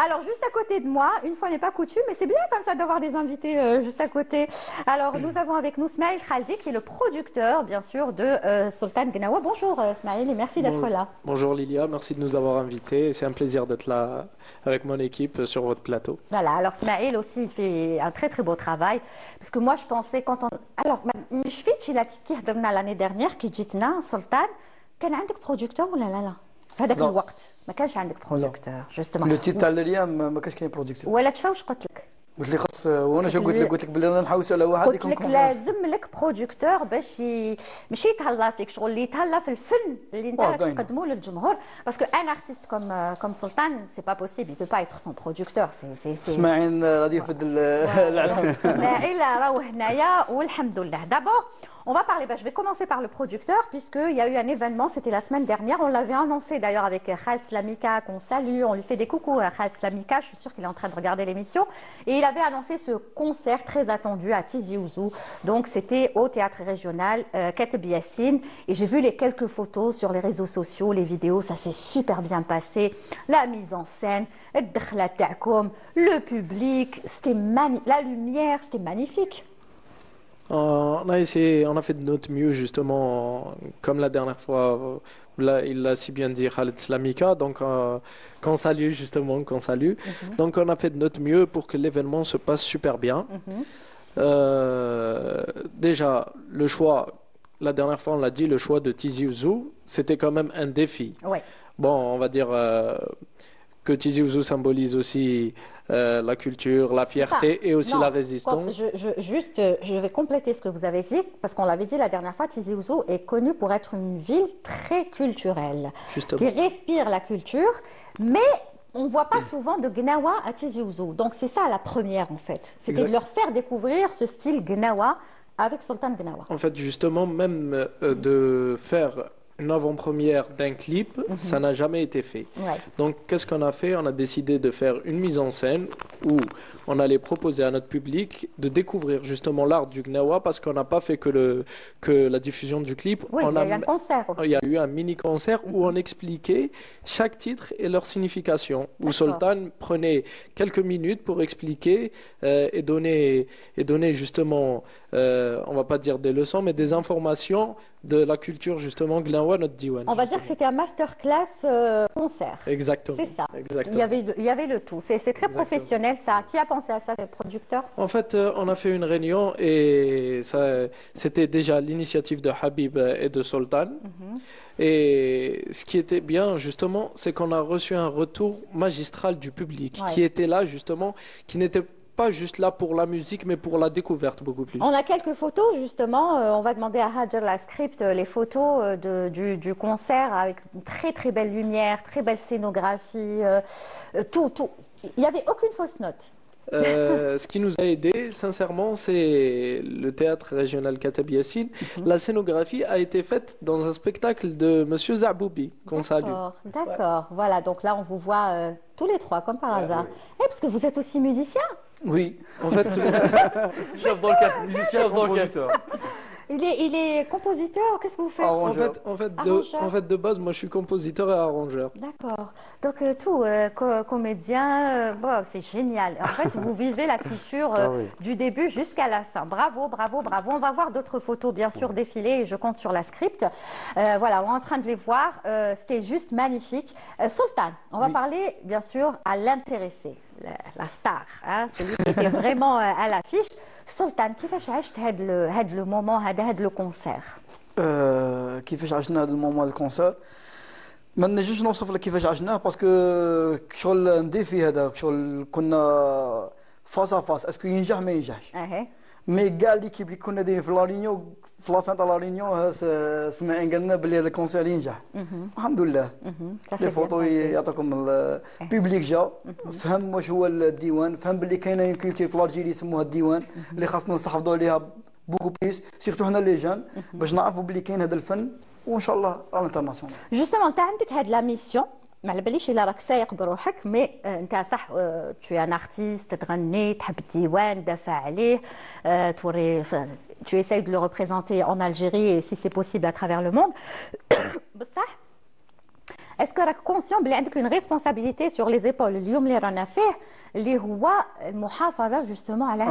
Alors, juste à côté de moi, une fois n'est pas coutume, mais c'est bien comme ça d'avoir des invités juste à côté. Alors, nous avons avec nous Smaïl Khaldi, qui est le producteur, bien sûr, de Sultan Gnawa. Bonjour Smaïl et merci d'être là. Bonjour Lilia, merci de nous avoir invités. C'est un plaisir d'être là avec mon équipe sur votre plateau. Voilà, alors Smaïl aussi, il fait un très très beau travail. Parce que moi, je pensais quand on... Alors, je fais qui l'année dernière, qui dit Sultan, كان عندك producteur ou لا لا في هذاك الوقت ما كانش عندك برودكتور جوستومون لو تيت تاع اليوم ما كانش كاين برودكتور ولا تشفى واش قلت لك قلت لي خاص وانا شو قلت لك بلي انا نحوسوا على واحد يكون قلت لك لازم لك برودكتور باش ماشي يتهلا فيك شغل اللي يتهلا في الفن اللي انت تقدمه للجمهور باسكو ان ارتيست كوم سلطان سي با بوسيبل يبي با ايتر سون برودكتور سي اسماعيل غادي يفد الاعلام اسماعيل راهو هنايا والحمد لله دابور. On va parler, je vais commencer par le producteur puisqu'il y a eu un événement, c'était la semaine dernière, on l'avait annoncé d'ailleurs avec Khaled Slamika qu'on salue, on lui fait des coucous à Khaled Slamika, je suis sûre qu'il est en train de regarder l'émission, et il avait annoncé ce concert très attendu à Tizi Ouzou, donc c'était au théâtre régional Kateb Yassine, et j'ai vu les quelques photos sur les réseaux sociaux, les vidéos, ça s'est super bien passé, la mise en scène, le public, c'était la lumière, c'était magnifique. On a fait de notre mieux justement, comme la dernière fois, là, il l'a si bien dit Khaled Slamika, donc qu'on salue justement, qu'on salue. Donc on a fait de notre mieux pour que l'événement se passe super bien. Déjà, le choix, la dernière fois on l'a dit, le choix de Tizi Ouzou, c'était quand même un défi. Ouais. Bon, on va dire que Tizi Ouzou symbolise aussi la culture, la fierté et aussi la résistance. Je vais compléter ce que vous avez dit, parce qu'on l'avait dit la dernière fois, Tizi Ouzou est connu pour être une ville très culturelle, qui respire la culture, mais on ne voit pas souvent de Gnawa à Tizi Ouzou. Donc c'est ça la première en fait, c'était de leur faire découvrir ce style Gnawa avec Sultan Gnawa. En fait justement, même de faire une avant-première d'un clip, ça n'a jamais été fait. Ouais. Donc, qu'est-ce qu'on a fait? On a décidé de faire une mise en scène où on allait proposer à notre public de découvrir justement l'art du Gnawa parce qu'on n'a pas fait que la diffusion du clip. Oui, il y a eu un concert aussi. Il y a eu un mini-concert où on expliquait chaque titre et leur signification. Où Sultan prenait quelques minutes pour expliquer et donner justement, on va pas dire des leçons, mais des informations de la culture justement Gnawa, notre diwan. On va dire que c'était un masterclass concert. Exactement. C'est ça. Exactement. Il y avait le tout. C'est très professionnel ça. Qui a pensé à ça, c'est le producteur? En fait, on a fait une réunion et c'était déjà l'initiative de Habib et de Sultan. Et ce qui était bien justement, c'est qu'on a reçu un retour magistral du public qui était là justement, qui n'était pas juste là pour la musique, mais pour la découverte beaucoup plus. On a quelques photos justement. On va demander à Hajar la script les photos du concert avec une très très belle lumière, très belle scénographie, tout. Il n'y avait aucune fausse note. Ce qui nous a aidé, sincèrement, c'est le théâtre régional Katabi Yassine. La scénographie a été faite dans un spectacle de Monsieur Zaboubi, qu'on salue. D'accord. Voilà, donc là, on vous voit tous les trois, comme par hasard. Eh, parce que vous êtes aussi musicien. Oui. En fait, chef d'orchestre, musicien, chef d'orchestre. Il est compositeur, qu'est-ce que vous faites? En fait, de base, moi je suis compositeur et arrangeur. D'accord. Donc tout, comédien, bon, c'est génial. En fait, vous vivez la culture du début jusqu'à la fin. Bravo, bravo, bravo. On va voir d'autres photos, bien sûr, défiler et je compte sur la script. Voilà, on est en train de les voir. C'était juste magnifique. Sultan, on va parler, bien sûr, à l'intéressé, la star, hein, celui qui était vraiment à l'affiche. Sultan, كيفاش عشت هاد لو مومون هاد لو كونسير؟ كيفاش عشنا هذا المومون الكونسير؟ ما نجمش نوصف لك كيفاش عشناه باسكو شغل نديفي هذا شغل كنا فاس ا فاس اسكو ينجح ما ينجحش. مي كاع ليكيب اللي كنا دايرين في لا رينيون في لافان تاع لا رينيون سمعين قالنا بلي هذا الكونسير ينجح. الحمد لله. لي فوتو يعطيكم البيبليك جا فهم واش هو الديوان، فهم بلي كاينه كولتير في الجيري يسموها الديوان اللي خاصنا نستحفظوا عليها بوكو بليس سيرتو حنا لي جان باش نعرفوا بلي كاين هذا الفن وان شاء الله على الانترناسيونال. جوستومون انت عندك هاد لا ميسيون، ما على باليش الا راك فايق بروحك، مي انت صح تو ان ارتيست، تغني، تحب الديوان، دافع عليه، توري tu essayes de le représenter en Algérie et si c'est possible à travers le monde. بصح est-ce que راك conscient بلي عندك une responsabilité sur les épaules اليوم اللي رانا فيه اللي هو المحافظه جوستومون على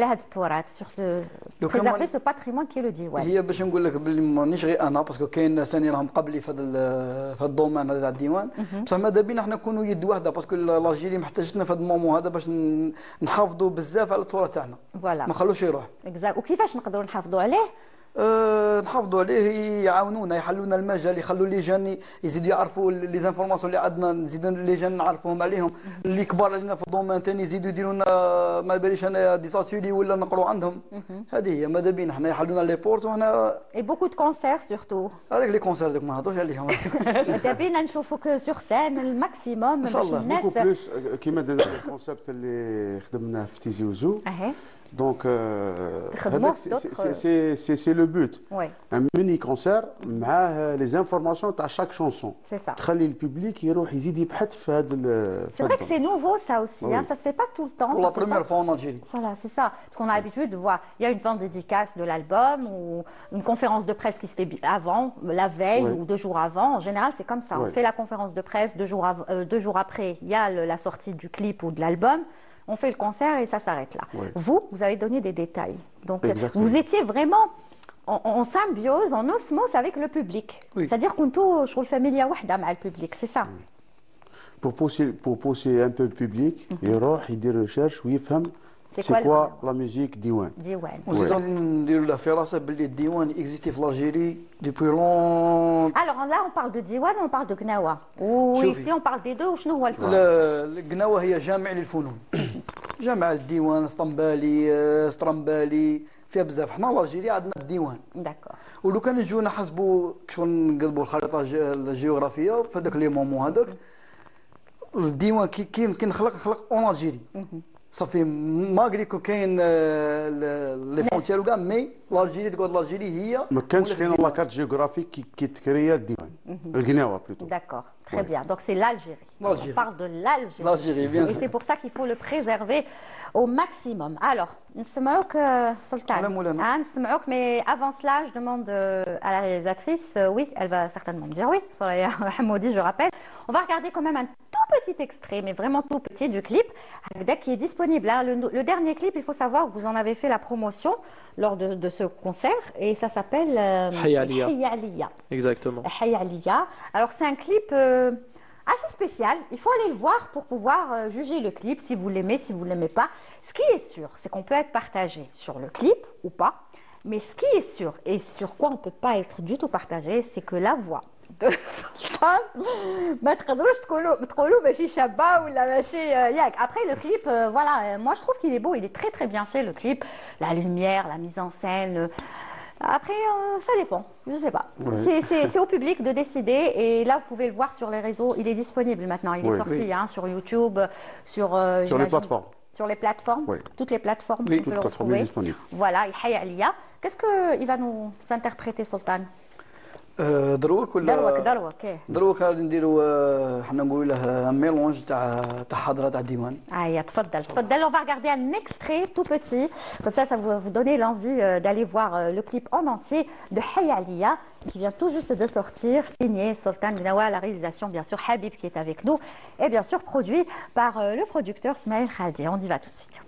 هذا التراث sur ce préserver ce patrimoine qui est le diwan. هي باش نقول لك بلي مانيش غير انا باسكو كاين ثاني راهم قبلي في هذا الدومين هذا تاع الديوان، بصح ماذا بينا حنا نكونوا يد واحده باسكو الجيري محتاجتنا في هذا المومون هذا باش نحافظوا بزاف على التراث تاعنا. ما نخلوش يروح. اكزاكت. وكيفاش نقدروا نحافظوا عليه؟ نحافظوا عليه، يعاونونا، يحلونا المجال، يخلوا لي جان يزيدوا يعرفوا لي زانفورماسيون اللي عندنا، نزيدوا لي جان نعرفوهم عليهم، اللي كبار علينا في الدومين ثاني يزيدوا يديروا لنا ما باليش انا دي ساتولي ولا نقروا عندهم. هذه هي ماذا بينا حنا يحلونا لي بورت وحنا اي بوكو دو كونسير سورتو. هذاك لي كونسير دوك ما نهضروش عليهم. ماذا بينا نشوفوك سور سين الماكسيموم باش الناس بوكو بلوس كيما داز الكونسيبت اللي خدمناه في تيزي وزو. Donc, c'est le but. Un mini concert avec les informations à chaque chanson. C'est ça. تخلي الببليك يروح يزيد يبحث في هذا. C'est vrai que c'est nouveau ça aussi. Hein, ça se fait pas tout le temps. Pour la première fois en Algérie. Voilà, c'est ça. Parce qu'on a l'habitude de voir, il y a une vente dédicace de l'album ou une conférence de presse qui se fait avant, la veille ou 2 jours avant. En général, c'est comme ça. On fait la conférence de presse 2 jours après. Il y a la sortie du clip ou de l'album. On fait le concert et ça s'arrête là. Vous avez donné des détails. Donc, vous étiez vraiment en symbiose, en osmose avec le public. C'est-à-dire qu'on touche sur le familia wahda مع le public, c'est ça. Pour pousser un peu le public, يروح يدير recherche ويفهم c'est quoi la musique diwan. وزيدوا نديروا له في راسه باللي الديوان اكزيستي في الجيري depuis longtemps. Alors là on parle de diwan, on parle de gnawa. Ou ici on parle des deux وشنو هو الفرق؟ القناوه هي جامع للفنون. جامع الديوان اسطنبالي سترمبالي فيها بزاف. حنا الجيري عندنا الديوان. داكور. ولو كان نجيو نحسبوا شغل نقلبوا الخريطه الجغرافيه في هذاك لي مومون هذاك الديوان كي نخلق اون الجيري. صافي ماغري كو كاين لي فونتيير وكاع مي الجيري تقول الجيري هي ما كانش كاين لا كارت جيوغرافيك كي تكريا الديوان القناوه بلوتو. D'accord, très bien. Donc c'est l'Algérie. On parle de l'Algérie. L'Algérie, bien sûr. Et c'est pour ça qu'il faut le préserver au maximum. Alors, نسمعوك Sultan. نسمعوك, mais avant cela, je demande à la réalisatrice, oui, elle va certainement me dire oui, Soraya Hamoudi, je rappelle. On va regarder quand même un tout petit extrait, mais vraiment tout petit, du clip, qui est disponible. Hein. Le dernier clip, il faut savoir que vous en avez fait la promotion lors de ce concert, et ça s'appelle Hayaliya. Hayaliya. Exactement. Hayaliya. Alors c'est un clip assez spécial. Il faut aller le voir pour pouvoir juger le clip, si vous l'aimez, si vous ne l'aimez pas. Ce qui est sûr, c'est qu'on peut être partagé sur le clip ou pas. Mais ce qui est sûr, et sur quoi on ne peut pas être du tout partagé, c'est que la voix de Sultan, ما تقدروش تقولوا ماشي شابة ولا ماشي ياك. Après le clip, voilà, moi je trouve qu'il est beau, il est très très bien fait le clip. La lumière, la mise en scène. Après, ça dépend, je sais pas. C'est au public de décider, et là vous pouvez le voir sur les réseaux. Il est disponible maintenant, il est sorti hein, sur YouTube, sur les plateformes. sur les plateformes, toutes les plateformes, oui, on peut le retrouver. Voilà, qu'est-ce qu'il va nous interpréter, Sultan? دروك ولا دروك غادي نديروا حنا نقولوا له ميلونج تاع حضره تاع الديوان. تفضل. On va regarder un extrait tout petit, comme ça va vous donner l'envie d'aller voir le clip en entier de Hayya Aliya qui vient tout juste de sortir, signé Sultan Gnawa, la réalisation bien sûr Habib qui est avec nous et bien sûr produit par le producteur Smaïl Khaldi. On y va tout de suite.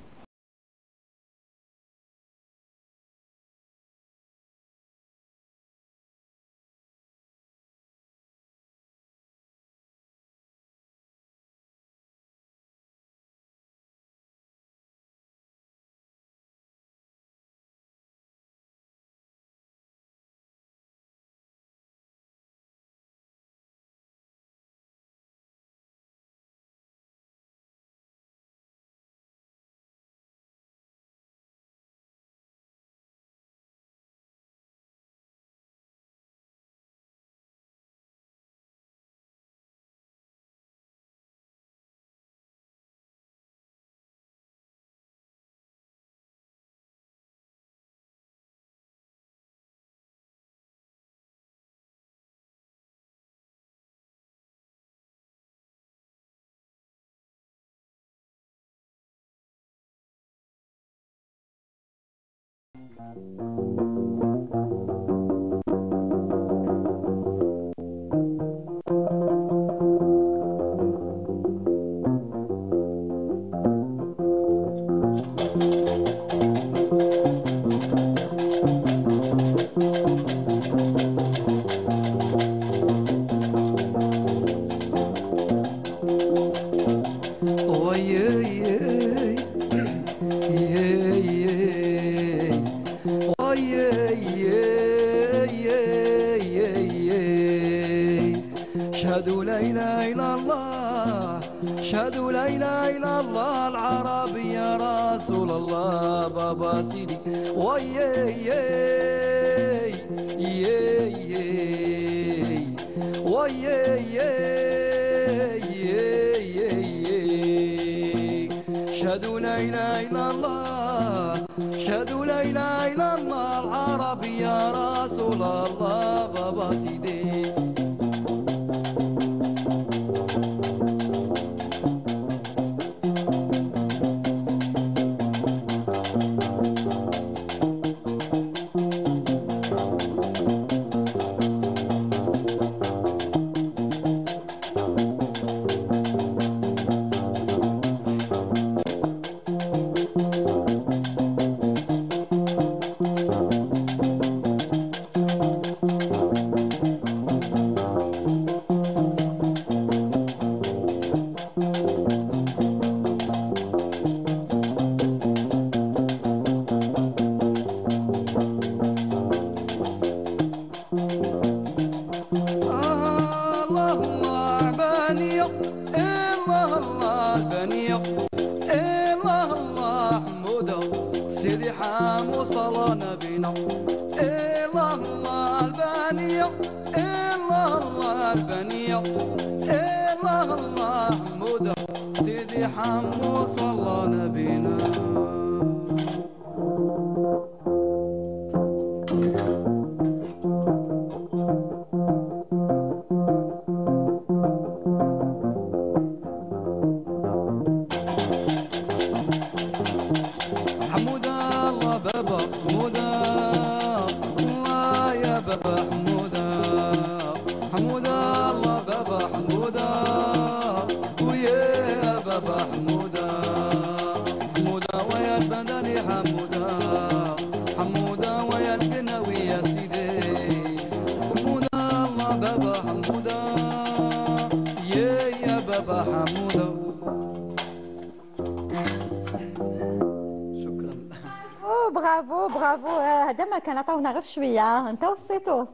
برافو هذا ما كان عطاونا غير شويه انت وصيتو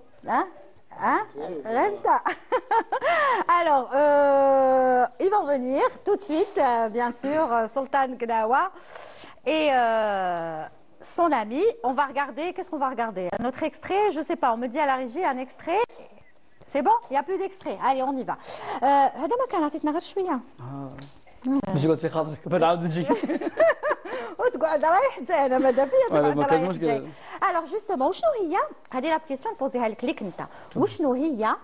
غير انت. Alors ils vont venir tout de suite bien sûr Sultan Gnawa et son ami. On va regarder, qu'est-ce qu'on va regarder? Un autre extrait, je sais pas, on me dit à la régie un extrait. C'est bon? Il n'y a plus d'extrait. Allez, on y va. هذا ما كان عطيتنا غير شويه. ماشي قلت في خاطرك بعد عاود تجي. وتقعد رايح جاي انا ماذا بيا ما تقعد كان رايح مشكل. جاي. الوغ جوستومون وشنو هي هذه لا كيسيون نبوزيها لك انت، وشنو هي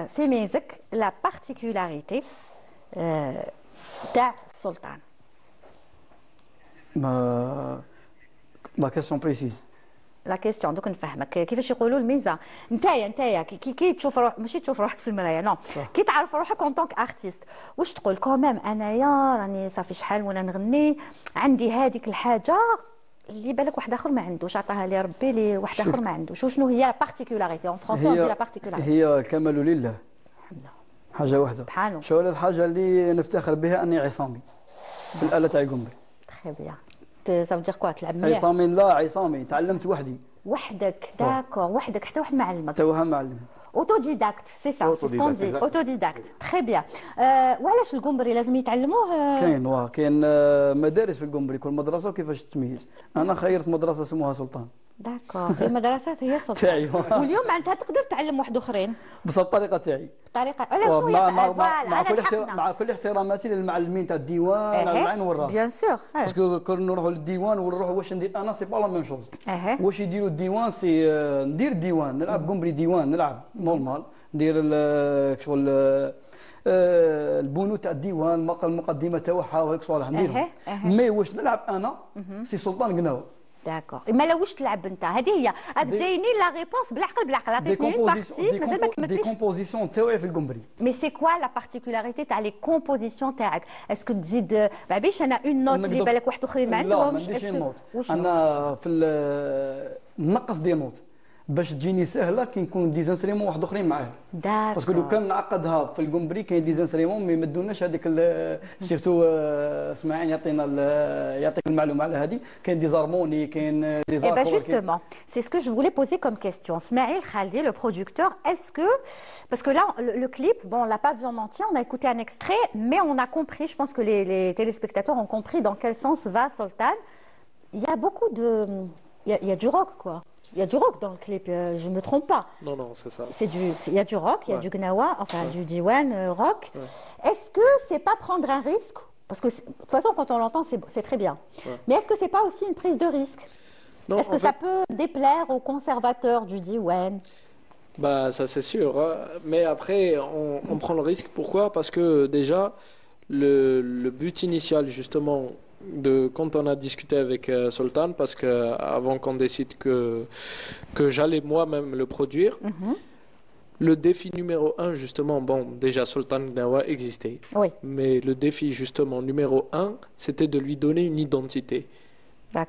في ميزك لا بارتيكولاريتي تاع السلطان؟ ما لا كيسيون بريسيز. لا كيستيون دوك نفهمك كيفاش يقولوا الميزه. نتايا كي تشوف روح ماشي تشوف روحك في المرايه نو كي تعرف روحك اون طونك ارتيست واش تقول كوميم انايا راني صافي شحال وانا نغني عندي هذيك الحاجه اللي بالك واحد اخر ما عندوش عطاها لي ربي لي واحد اخر ما عندوش. وشنو هي لا بارتيكولاريتي اون فرونسي لا بارتيكولاريتي؟ هي الكمال لله. حاجه واحده سبحانه. شو الحاجه اللي نفتخر بها اني عصامي في الاله تاع القمري. تري بيان. ça veut dire quoi تلعب مليح؟ عصامي لا عصامي تعلمت وحدي. وحدك داكور وحدك حتى واحد ما علمك. حتى واحد ما علمني. اوتوديداكت سي سا سي سكون دي اوتوديداكت تري بيان. وعلاش القمبري لازم يتعلموه؟ كاين مدارس في القمبري كل مدرسه وكيفاش تميز. انا خيرت مدرسه اسمها سلطان. داكور المدرسات هي سلطان تاعي. واليوم معناتها تقدر تعلم واحد اخرين بصح الطريقه تاعي. الطريقه علاش مع كل احتراماتي للمعلمين تاع الديوان المعين والراس. بيان سور باسكو كون نروحوا للديوان ونروحوا واش ندير انا سي با لا ميم شوز. واش يديروا الديوان سي ندير الديوان نلعب قمبري ديوان نلعب نورمال ندير شغل البنود تاع الديوان المقدمه تاعها وهيك صوالح نديرهم. مي واش نلعب انا سي سلطان قناوه. داكور ما لا واش تلعب انت هذه هي جايني لا ريبونس بالعقل عطيتني اون بارتي مازال ما كملتيش. دي كومبوزيسيون تاعي في القمبري. مي سي كوا لا بارتيكولاريتي تاع لي كومبوزيسيون تاعك اسكو تزيد بعبيش انا اون نوت اللي بالك واحد اخرين ما عندهمش. لا انا في نقص دي نوت باش تجيني سهله كي نكون ديزانسريمون واحد اخرين معاه. داكور باسكو لو كان نعقدها في القمبري كاين ديزانسريمون ما يمدوناش هذيك سيرتو اسماعيل يعطيك المعلومه على هذه كاين ديزارموني كاين ديزارموني. Et bien justement, c'est ce que je voulais poser comme question. Smaïl Khaldi, le producteur, est-ce que parce que là le clip, bon, on l'a pas vu en entier, on a écouté un extrait, mais on a compris, je pense que les téléspectateurs ont compris dans quel sens va Sultan. Il y a beaucoup de il y a du rock quoi. Il y a du rock dans le clip, je me trompe pas. Non, c'est ça. Il y a du rock, il y a du gnawa, enfin du diwan rock. Est-ce que c'est pas prendre un risque? Parce que de toute façon, quand on l'entend, c'est très bien. Mais est-ce que c'est pas aussi une prise de risque? Est-ce que ça peut déplaire aux conservateurs du diwan? Bah ça c'est sûr. Mais après, on prend le risque. Pourquoi? Parce que déjà, le but initial justement quand on a discuté avec Sultan, parce que avant qu'on décide que j'allais moi-même le produire, le défi numéro 1 justement, bon déjà Sultan Gnawa existait, mais le défi justement numéro 1 c'était de lui donner une identité.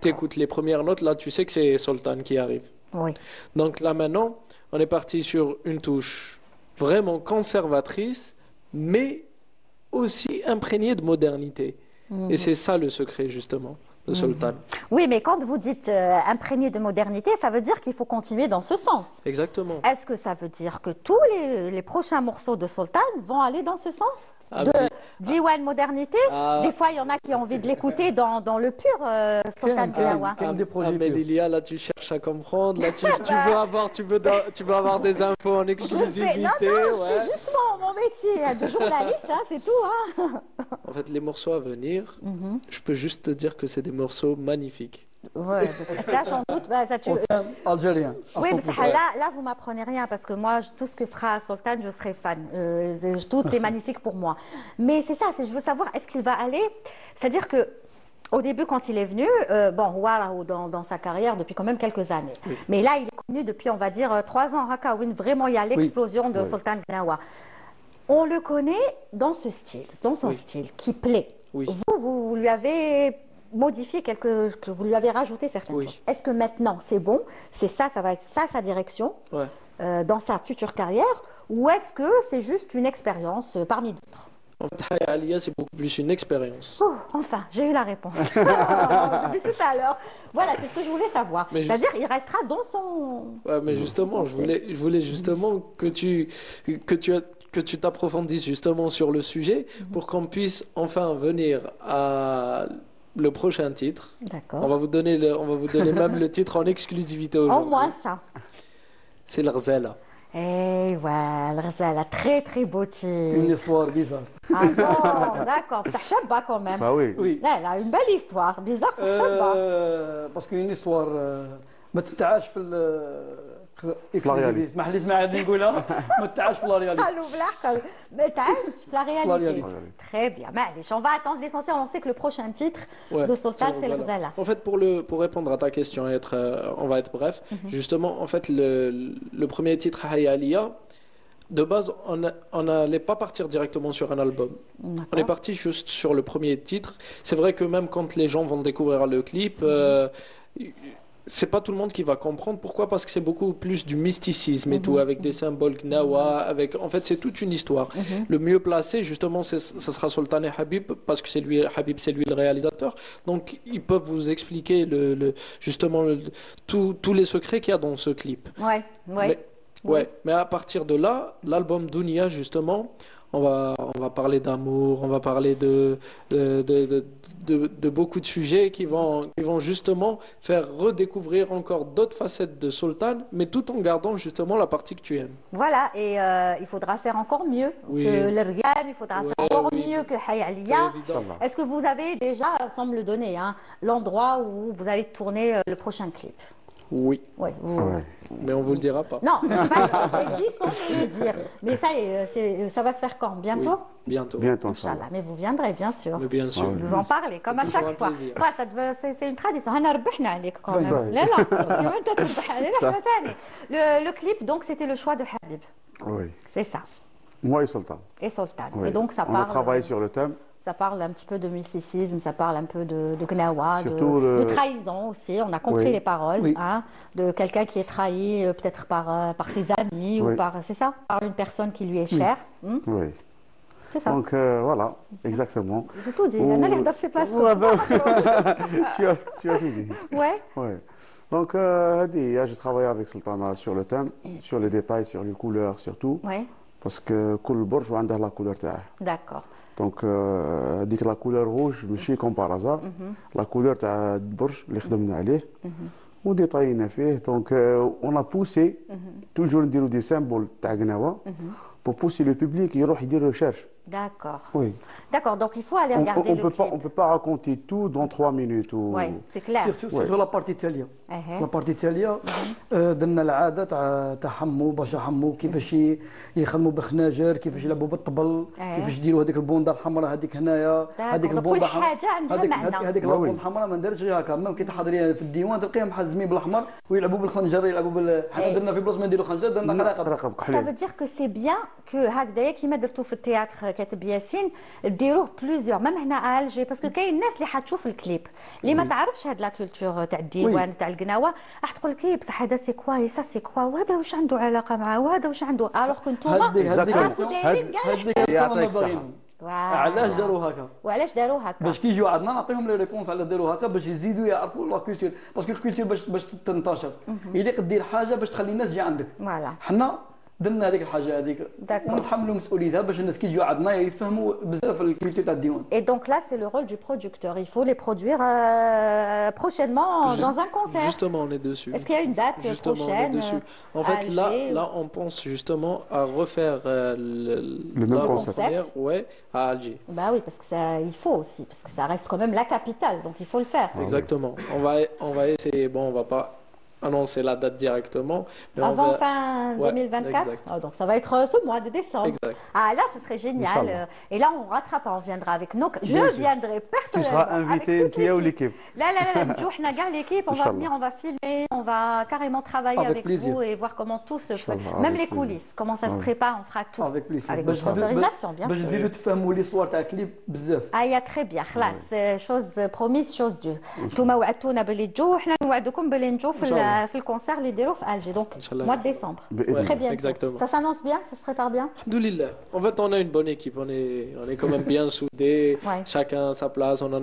T'écoutes les premières notes, là tu sais que c'est Sultan qui arrive. Donc là maintenant on est parti sur une touche vraiment conservatrice mais aussi imprégnée de modernité. Et c'est ça le secret justement de Sultan. Oui, mais quand vous dites imprégné de modernité, ça veut dire qu'il faut continuer dans ce sens. Exactement. Est-ce que ça veut dire que tous les prochains morceaux de Sultan vont aller dans ce sens? De Diwan modernité? Des fois, il y en a qui ont envie de l'écouter dans le pur Sultan Gnawa. Mais Lilia, là tu cherches à comprendre, là tu veux avoir des infos en exclusivité. Non, je fais justement mon métier de journaliste, hein, c'est tout. Hein. En fait, les morceaux à venir, je peux juste te dire que c'est des morceaux magnifiques. Ouais, ça j'en doute. Bah, ça, algérien. Oui, mais là vous m'apprenez rien parce que moi tout ce que fera Sultan, je serai fan. Tout est magnifique pour moi. Mais c'est ça, je veux savoir est-ce qu'il va aller. C'est-à-dire que au début quand il est venu, bon, voilà, dans sa carrière depuis quand même quelques années. Oui. Mais là il est connu depuis on va dire 3 ans. Hakawin, vraiment il y a l'explosion de Sultan Gnawa. On le connaît dans ce style, dans son style qui plaît. Vous lui avez modifié que vous lui avez rajouté certaines choses. Est-ce que maintenant c'est bon, c'est ça va être ça sa direction dans sa future carrière, ou est-ce que c'est juste une expérience parmi d'autres? En fait, Alia, c'est beaucoup plus une expérience. Oh, enfin, j'ai eu la réponse depuis tout à l'heure. Voilà, c'est ce que je voulais savoir. C'est-à-dire, il restera dans son. Ouais, mais justement, je voulais justement que tu t'approfondisses justement sur le sujet pour qu'on puisse enfin venir à le prochain titre. D'accord. On va vous donner même le titre en exclusivité aujourd'hui. Au moins ça. C'est l'Ghzala. Eh ouais, Ghazala, très très beau titre. Une histoire bizarre. Ah bon, d'accord. Ça Chabba quand même. Bah oui. Oui. Là, elle a une belle histoire. Bizarre, ça Chabba. parce qu'une histoire ما تتعاش في الاكسكلوزيفيزم. اسمح لي غادي نقولها ما تتعاش في لا رياليزم. قالوا بالعقل ما تعيش في la réalité. Très bien. معليش, on va attendre l'essentiel. On sait que le prochain titre de Sultan, c'est le Ghazala. En fait, pour répondre à ta question, on va être bref. Justement, en fait, le premier titre, Hayya Aliya, de base, on n'allait pas partir directement sur un album. On est parti juste sur le premier titre. C'est vrai que même quand les gens vont découvrir le clip, c'est pas tout le monde qui va comprendre. Pourquoi? Parce que c'est beaucoup plus du mysticisme et tout, avec des symboles gnawa, en fait, c'est toute une histoire. Le mieux placé, justement, ça sera Sultan et Habib, parce que Habib, c'est lui le réalisateur. Donc, ils peuvent vous expliquer justement tous les secrets qu'il y a dans ce clip. Mais à partir de là, l'album Dunia, justement, on va parler d'amour, on va parler de beaucoup de sujets qui vont justement faire redécouvrir encore d'autres facettes de Sultan, mais tout en gardant justement la partie que tu aimes. Voilà, et il faudra faire encore mieux que l'Ergan, il faudra faire encore mieux que Hayya Aliya. Est-ce que vous avez déjà, sans me le donner, l'endroit où vous allez tourner le prochain clip? Oui. Mais on vous le dira pas. Non, j'ai dit sans me le dire. Mais ça va se faire quand? Bientôt? Bientôt. Inch'Allah. Mais vous viendrez, bien sûr. Mais bien sûr. Vous en parlez, comme à chaque fois. C'est une tradition. Quand même. Le clip, donc, c'était le choix de Habib. Oui. C'est ça. Moi et Sultan. Et donc, ça parle. On a travaillé sur le thème. Ça parle un petit peu de mysticisme, ça parle un peu de gnawa, de trahison aussi. On a compris les paroles de quelqu'un qui est trahi peut-être par ses amis ou c'est ça, par une personne qui lui est chère. Oui. C'est ça. Donc voilà, exactement. J'ai tout dit. Tu as tout dit. Ouais. Donc j'ai travaillé avec Sultana sur le thème, sur les détails, sur les couleurs surtout. Parce que كل برج عنده la couleur تاعه. D'accord. Donc la couleur rouge, ماشي comme par hasard. La couleur تاع البرج اللي خدمنا عليه. وديطاينا فيه. Donc on a poussé toujours نديرو des symboles تاع قناوة pour pousser le public يروح يدير recherche. D'accord. Oui. D'accord, donc il faut aller regarder le clip. On ne peut pas raconter tout dans 3 minutes. Oui, c'est clair. Surtout la partie تالية. La partie تالية درنا العادة تاع حمو باشا حمو كيفاش يخدموا بالخناجر، كيفاش يلعبوا بالطبل، كيفاش يديروا هذيك البوندا الحمراء هذيك هنايا، هذيك البوندا هذيك البوندا الحمراء ما نديرش هكا، ممكن تحضري في الديوان تلقيهم محزمين بالاحمر ويلعبوا بالخنجر يلعبوا حنا درنا في بلاصه ما نديروا خنجر درنا رقم. Ça veut dire que c'est bien que هكذايا كيما درتوا في التياتر كاتب ياسين ديروه بلوزيور ميم هنا à Alger parce que كاين الناس اللي حتشوف الكليب اللي ما تعرفش هاد لا كولتور تاع الديوان تاع القناوه راح تقول لك بصح هذا سي كوا سا سي كوا وهذا واش عنده علاقه معاه وهذا واش عنده الوغ كنتو راكو دايرين كاع علاش داروا هكا وعلاش داروا هكا باش كي يجيو عندنا نعطيهم لي ريبونس على داروا هكا باش يزيدوا يعرفوا لا كولتور باسكو الكولتور باش تنتشر يليق دير حاجه باش تخلي الناس تجي عندك حنا درنا هذيك الحاجه هذيك ونتحملوا مسؤوليتها باش الناس كي يجوا عندنا يفهموا بزاف الكولتور تاع الديوان. Et donc là c'est le rôle du producteur, il faut les produire prochainement dans un concert. Justement, on est dessus. Est-ce qu'il y a une date prochaine? On est dessus. En fait là on pense justement à refaire le même concept à Alger. Bah oui, parce que ça il faut aussi parce que ça reste quand même la capitale donc il faut le faire. Exactement. On va essayer on va pas annoncer la date directement. Mais avant fin 2024 donc ça va être ce mois de décembre. Exact. Ah là, ce serait génial. Et là, on rattrape, on viendra avec nos... Je viendrai personnellement. Tu seras invité qui ou l'équipe? Là, l'équipe, on va venir, on va filmer, on va carrément travailler avec vous et voir comment tout se fait. Même les coulisses, comment ça se prépare, on fera tout. Avec plaisir. Avec votre autorisation, bien sûr. باش نزيدوا تفهموا l'histoire تاع الكليب بزاف. يا très bien. خلاص chose promise, chose due. نتوما وعدتونا باللي تجوا وحنا نوعدكم باللي نجوا في الكونسير اللي يديروا في Alger. Donc mois de décembre. Très bien. Exactement. Ça s'annonce bien, ça se prépare bien. Alhamdoulilah. En fait, on a une bonne équipe. On est quand même bien soudés. Chacun à sa place. On a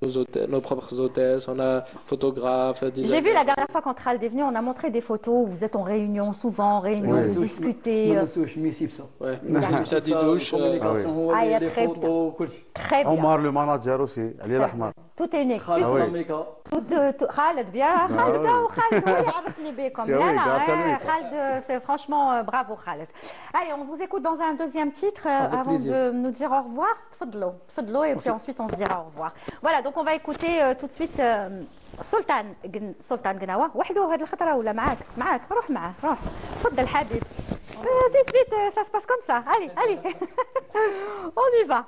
nos propres hôtesses. On a photographes. J'ai vu la dernière fois quand Khaled est venu, on a montré des photos où vous êtes en réunion, souvent en réunion, vous discutez. Ouais. Ça dit douche. Très bien. Omar, le manager aussi. Ali Rahman. tout est né. Khaled, bien, Khaled ou Khaled, oui, عرفني بكم. Khaled, c'est franchement bravo Khaled. Allez, on vous écoute dans un deuxième titre avant de nous dire au revoir. Tfadlo, et puis ensuite on se dira au revoir. Voilà, donc on va écouter tout de suite سلطان قناوة وحده هاد الخطرة ولا معاك روح معاه روح تفضل حبيب vite ça se passe comme ça allez on y va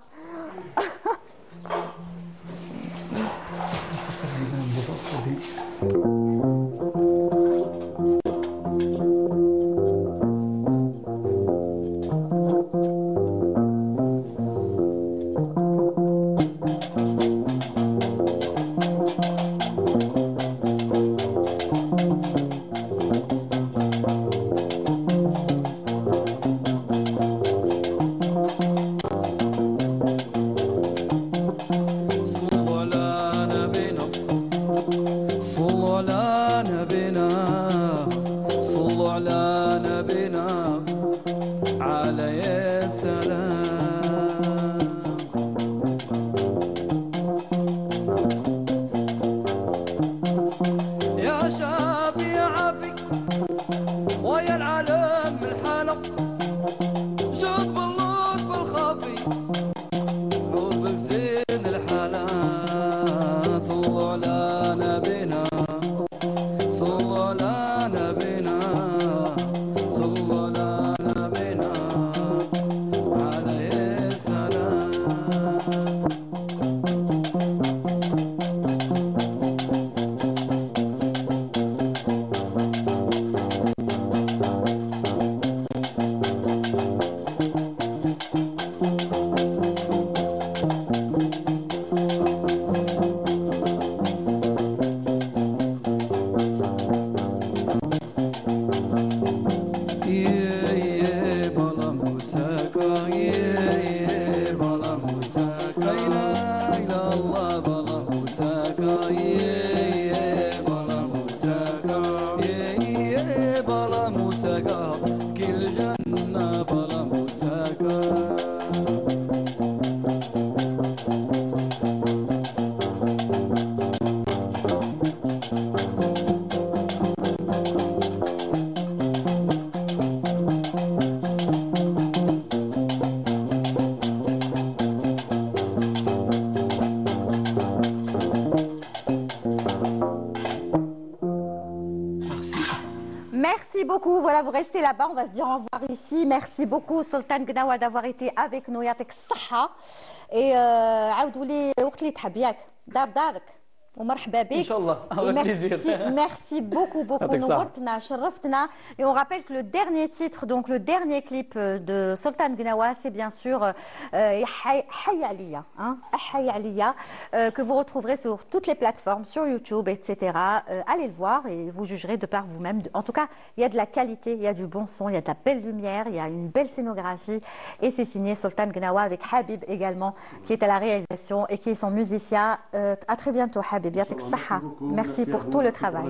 Voilà, vous restez là-bas, on va se dire au revoir ici. Merci beaucoup Sultan Gnawa d'avoir été avec nous. يعطيك الصحة. Et عاودوا لي وقت اللي تحب ياك دارك ومرحبا بك. Inch'Allah, avec plaisir. Merci beaucoup. نورتنا شرفتنا. Et on rappelle que le dernier titre, donc le dernier clip de Sultan Gnawa, c'est bien sûr حي عليا, حي عليا, que vous retrouverez sur toutes les plateformes, sur YouTube, etc. Allez le voir et vous jugerez de par vous-même. En tout cas, il y a de la qualité, il y a du bon son, il y a de la belle lumière, il y a une belle scénographie et c'est signé Sultan Gnawa avec Habib également qui est à la réalisation et qui est son musicien. À très bientôt Habib. Merci pour tout le travail.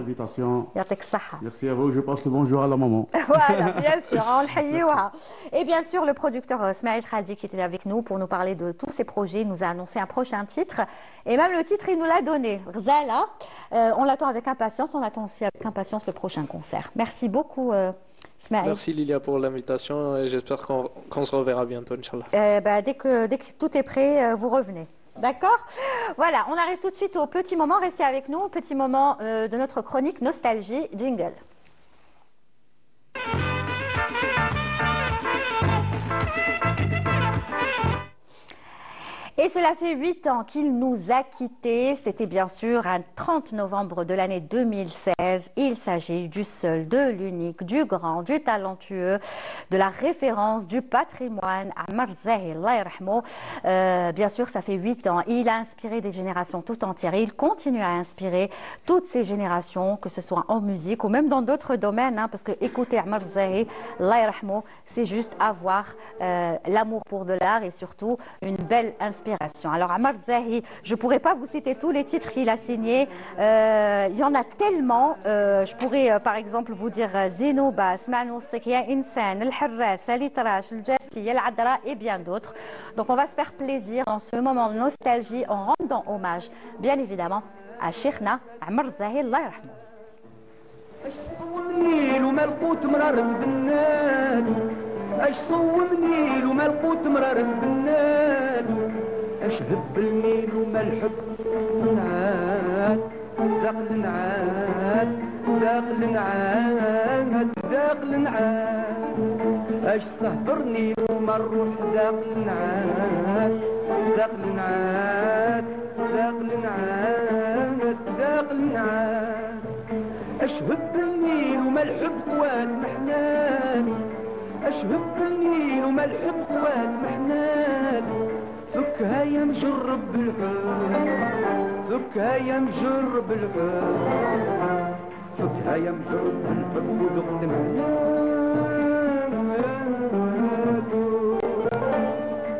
Merci à vous, je passe le bonjour à la maman. Voilà, bien sûr, on le haïwa. Et bien sûr, le producteur Smaïl Khaldi qui était avec nous pour nous parler de tous ses projets, il nous a annoncé un prochain titre. Et même le titre, il nous l'a donné, Ghzala. On l'attend avec impatience, on attend aussi avec impatience le prochain concert. Merci beaucoup Smaïl. Merci Lilia pour l'invitation et j'espère qu'on se reverra bientôt, Inch'Allah. Dès que tout est prêt, vous revenez. D'accord? Voilà, on arrive tout de suite au petit moment. Restez avec nous, au petit moment de notre chronique Nostalgie Jingle. Et cela fait 8 ans qu'il nous a quittés. C'était bien sûr un 30 novembre de l'année 2016. Il s'agit du seul, de l'unique, du grand, du talentueux, de la référence, du patrimoine, Ammar Zahi, Allah yarhamou. Bien sûr, ça fait 8 ans. Il a inspiré des générations tout entières. Et il continue à inspirer toutes ces générations, que ce soit en musique ou même dans d'autres domaines. Parce que écouter Ammar Zahi, Allah yarhamou, c'est juste avoir l'amour pour de l'art et surtout une belle inspiration. Alors Ammar Zahi, je ne pourrais pas vous citer tous les titres qu'il a signés, il y en a tellement, je pourrais par exemple vous dire Zenoba, Sma'nou Sekia Insan, El Harras, El Itrash, El Jafia, Sofia El Adra et bien d'autres. Donc on va se faire plaisir dans ce moment de nostalgie en rendant hommage, bien évidemment, à Cheikhna Amr Zahi, Allah yarhamou. اش صومني وما القوت مرار البنان اش هب النيل وما الحب نعاد داقل نعاد داقل نعاد داقل نعاد اش سهرني وما الروح داقل نعاد داقل نعاد داقل نعاد داقل نعاد اش هب النيل وما الحب قوات محنان أشهب النيل وما الحب قوات محنان فكها يا مجرب بالحب فكها يا مجرب بالحب فكها يا مجرب بالحب وذقت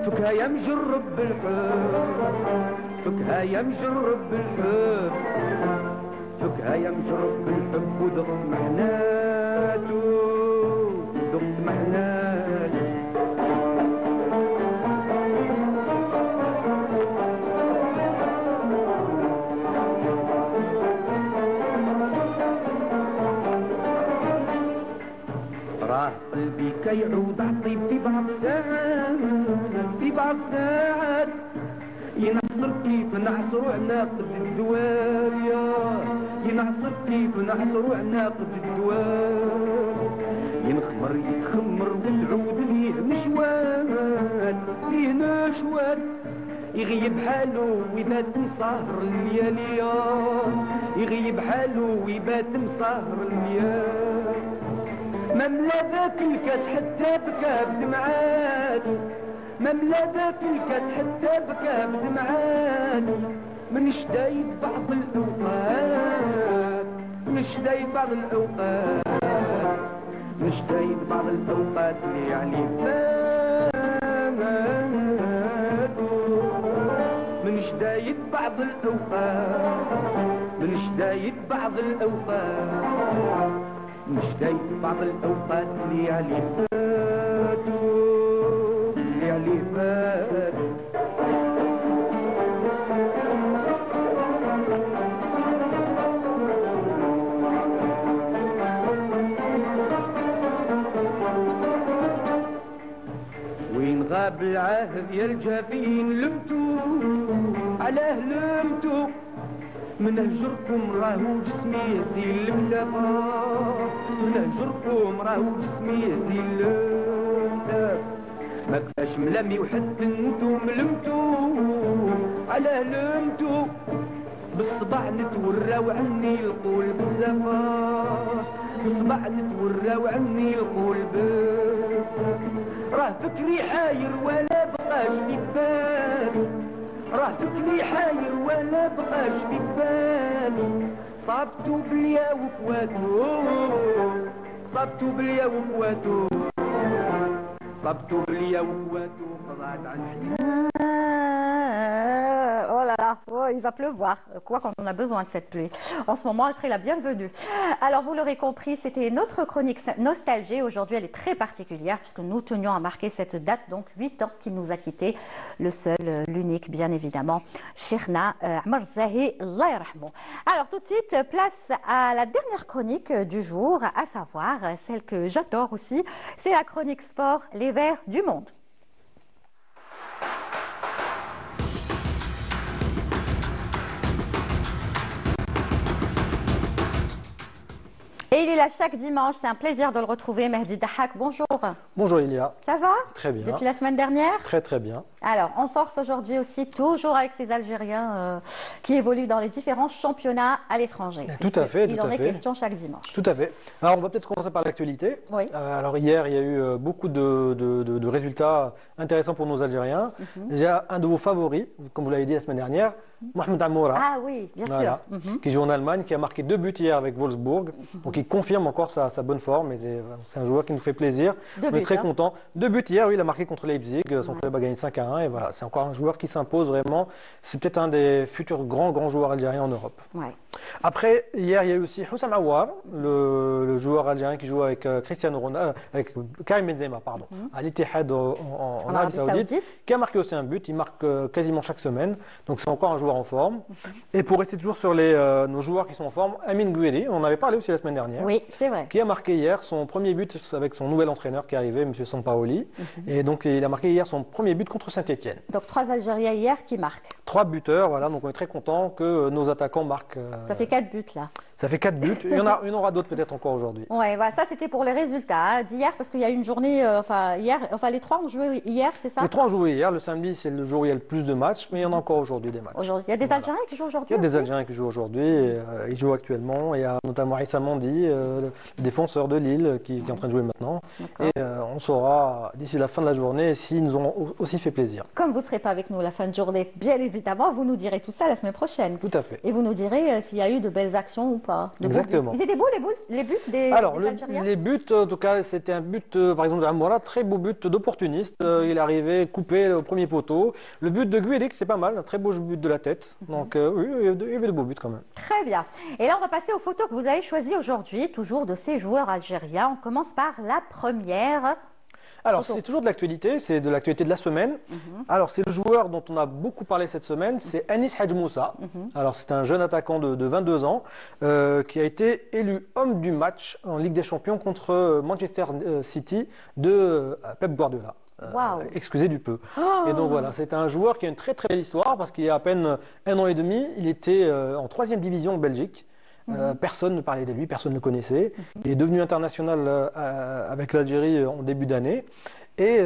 فكها يا مجرب بالحب فكها يا مجرب بالحب فكها يا مجرب بالحب وذقت محناته راه قلبي كيعود عطيب في بعض الساعات في بعض الساعات ينحصر كيف نحصروا عناقد الدوالية ينحصر كيف نحصروا عناقد الدوالية ينخمر يتخمر وتعود ليه نشوان ليه نشوان يغيب حاله ويبات مسهر الليالية يغيب حاله ويبات مسهر الليالية مملا ذاك الكاس حتى بكى بدمعات مملا ذاك الكاس حتى بكى بدمعات من شدايد بعض الأوقات من شدايد بعض الأوقات مش دايد بعض الأوقات اللي يعني منش دايد بعض الأوقات منش دايد بعض الأوقات مش دايد بعض الأوقات اللي يعني فاتوا اللي يعني فاتوا غاب العهد يا الجافين لمتو علاه لمتو من هجركم راهو جسمي يزيل الملافا من هجركم راهو جسمي يزيل الملافا ما كفاش ملامي وحد انتو ملمتو علاه لمتو بالصبع نتوراو عني القول بالزفا بالصبع نتوراو عني القول بالزفا راه فكري حاير ولا بقاش في بالي راه فكري حاير ولا بقاش في بالي صابتو بليا وكواتو صابتو بليا وكواتو صابتو بليا وكواتو قضات عن حياتي. Oh là là, oh, il va pleuvoir. Quoi quand on a besoin de cette pluie. En ce moment, elle serait la bienvenue. Alors, vous l'aurez compris, c'était notre chronique nostalgie. Aujourd'hui, elle est très particulière puisque nous tenions à marquer cette date, donc 8 ans qu'il nous a quittés. Le seul, l'unique, bien évidemment, Cheikhna Amr Zahi, Allah yarhamou. Alors, tout de suite, place à la dernière chronique du jour, à savoir celle que j'adore aussi. C'est la chronique sport, les Verts du monde. Et il est là chaque dimanche, c'est un plaisir de le retrouver. Mehdi Dahak, bonjour. Bonjour Ilia. Ça va? Très bien. Depuis la semaine dernière? Très très bien. Alors, en force aujourd'hui aussi, toujours avec ces Algériens qui évoluent dans les différents championnats à l'étranger. Tout à fait. Il en est question chaque dimanche. Tout à fait. Alors, on va peut-être commencer par l'actualité. Oui. Alors, hier, il y a eu beaucoup de résultats intéressants pour nos Algériens. Déjà, un de vos favoris, comme vous l'avez dit la semaine dernière, Mohamed Amoura. Ah oui, bien sûr. Qui joue en Allemagne, qui a marqué 2 buts hier avec Wolfsburg. Donc, il confirme encore sa bonne forme. C'est un joueur qui nous fait plaisir. On est très content. 2 buts hier, oui, il a marqué contre Leipzig. Son club a gagné 5-1. Et voilà, c'est encore un joueur qui s'impose vraiment. C'est peut-être un des futurs grands joueurs algériens en Europe. Ouais. Après, hier, il y a eu aussi Houssam Aouar, le joueur algérien qui joue avec Cristiano Ronaldo, avec Karim Benzema, pardon, à l'Ittihad en Arabie Saoudite, qui a marqué aussi un but. Il marque quasiment chaque semaine, donc c'est encore un joueur en forme. Et pour rester toujours sur nos joueurs qui sont en forme, Amine Gouiri, on en avait parlé aussi la semaine dernière. Oui, c'est vrai. Qui a marqué hier son premier but avec son nouvel entraîneur qui est arrivé, M. Sampaoli. Et donc, il a marqué hier son premier but contre Saint-Etienne. Donc, 3 Algériens hier qui marquent. 3 buteurs, voilà, donc on est très content que nos attaquants marquent. Ça fait 4 buts là. Ça fait 4 buts. Il y en aura d'autres peut-être encore aujourd'hui. Ouais, voilà, ça c'était pour les résultats d'hier parce qu'il y a eu une journée, les 3 ont joué hier, c'est ça? Les 3 ont joué hier. Le samedi, c'est le jour où il y a le plus de matchs, mais il y en a encore aujourd'hui des matchs. Aujourd'hui, il y a des Algériens qui jouent aujourd'hui. Il y a des Algériens qui jouent aujourd'hui. Ils jouent actuellement. Il y a notamment Issa Mandi, le défenseur de Lille, qui est en train de jouer maintenant. Et on saura d'ici la fin de la journée s'ils nous ont aussi fait plaisir. Comme vous ne serez pas avec nous la fin de journée, bien évidemment, vous nous direz tout ça la semaine prochaine. Tout à fait. Et vous nous direz s'il y a eu de belles actions ou pas. Exactement. Ils étaient beaux les buts des Algériens? Les buts, en tout cas, c'était un but, par exemple, de Amoura, très beau but d'opportuniste. Il est arrivé coupé au premier poteau. Le but de Guédic, c'est pas mal, un très beau but de la tête. Donc oui, il y avait de beaux buts quand même. Très bien. Et là, on va passer aux photos que vous avez choisies aujourd'hui, toujours de ces joueurs algériens. On commence par la première. Alors, c'est toujours de l'actualité, c'est de l'actualité de la semaine. Alors, c'est le joueur dont on a beaucoup parlé cette semaine, c'est Anis Hadj Moussa. Alors, c'est un jeune attaquant de 22 ans qui a été élu homme du match en Ligue des Champions contre Manchester City de Pep Guardiola. Excusez du peu. Et donc voilà, c'est un joueur qui a une très très belle histoire parce qu'il y a à peine 1 an et demi, il était en 3e division en Belgique. Personne ne parlait de lui, personne ne le connaissait. Il est devenu international avec l'Algérie en début d'année. Et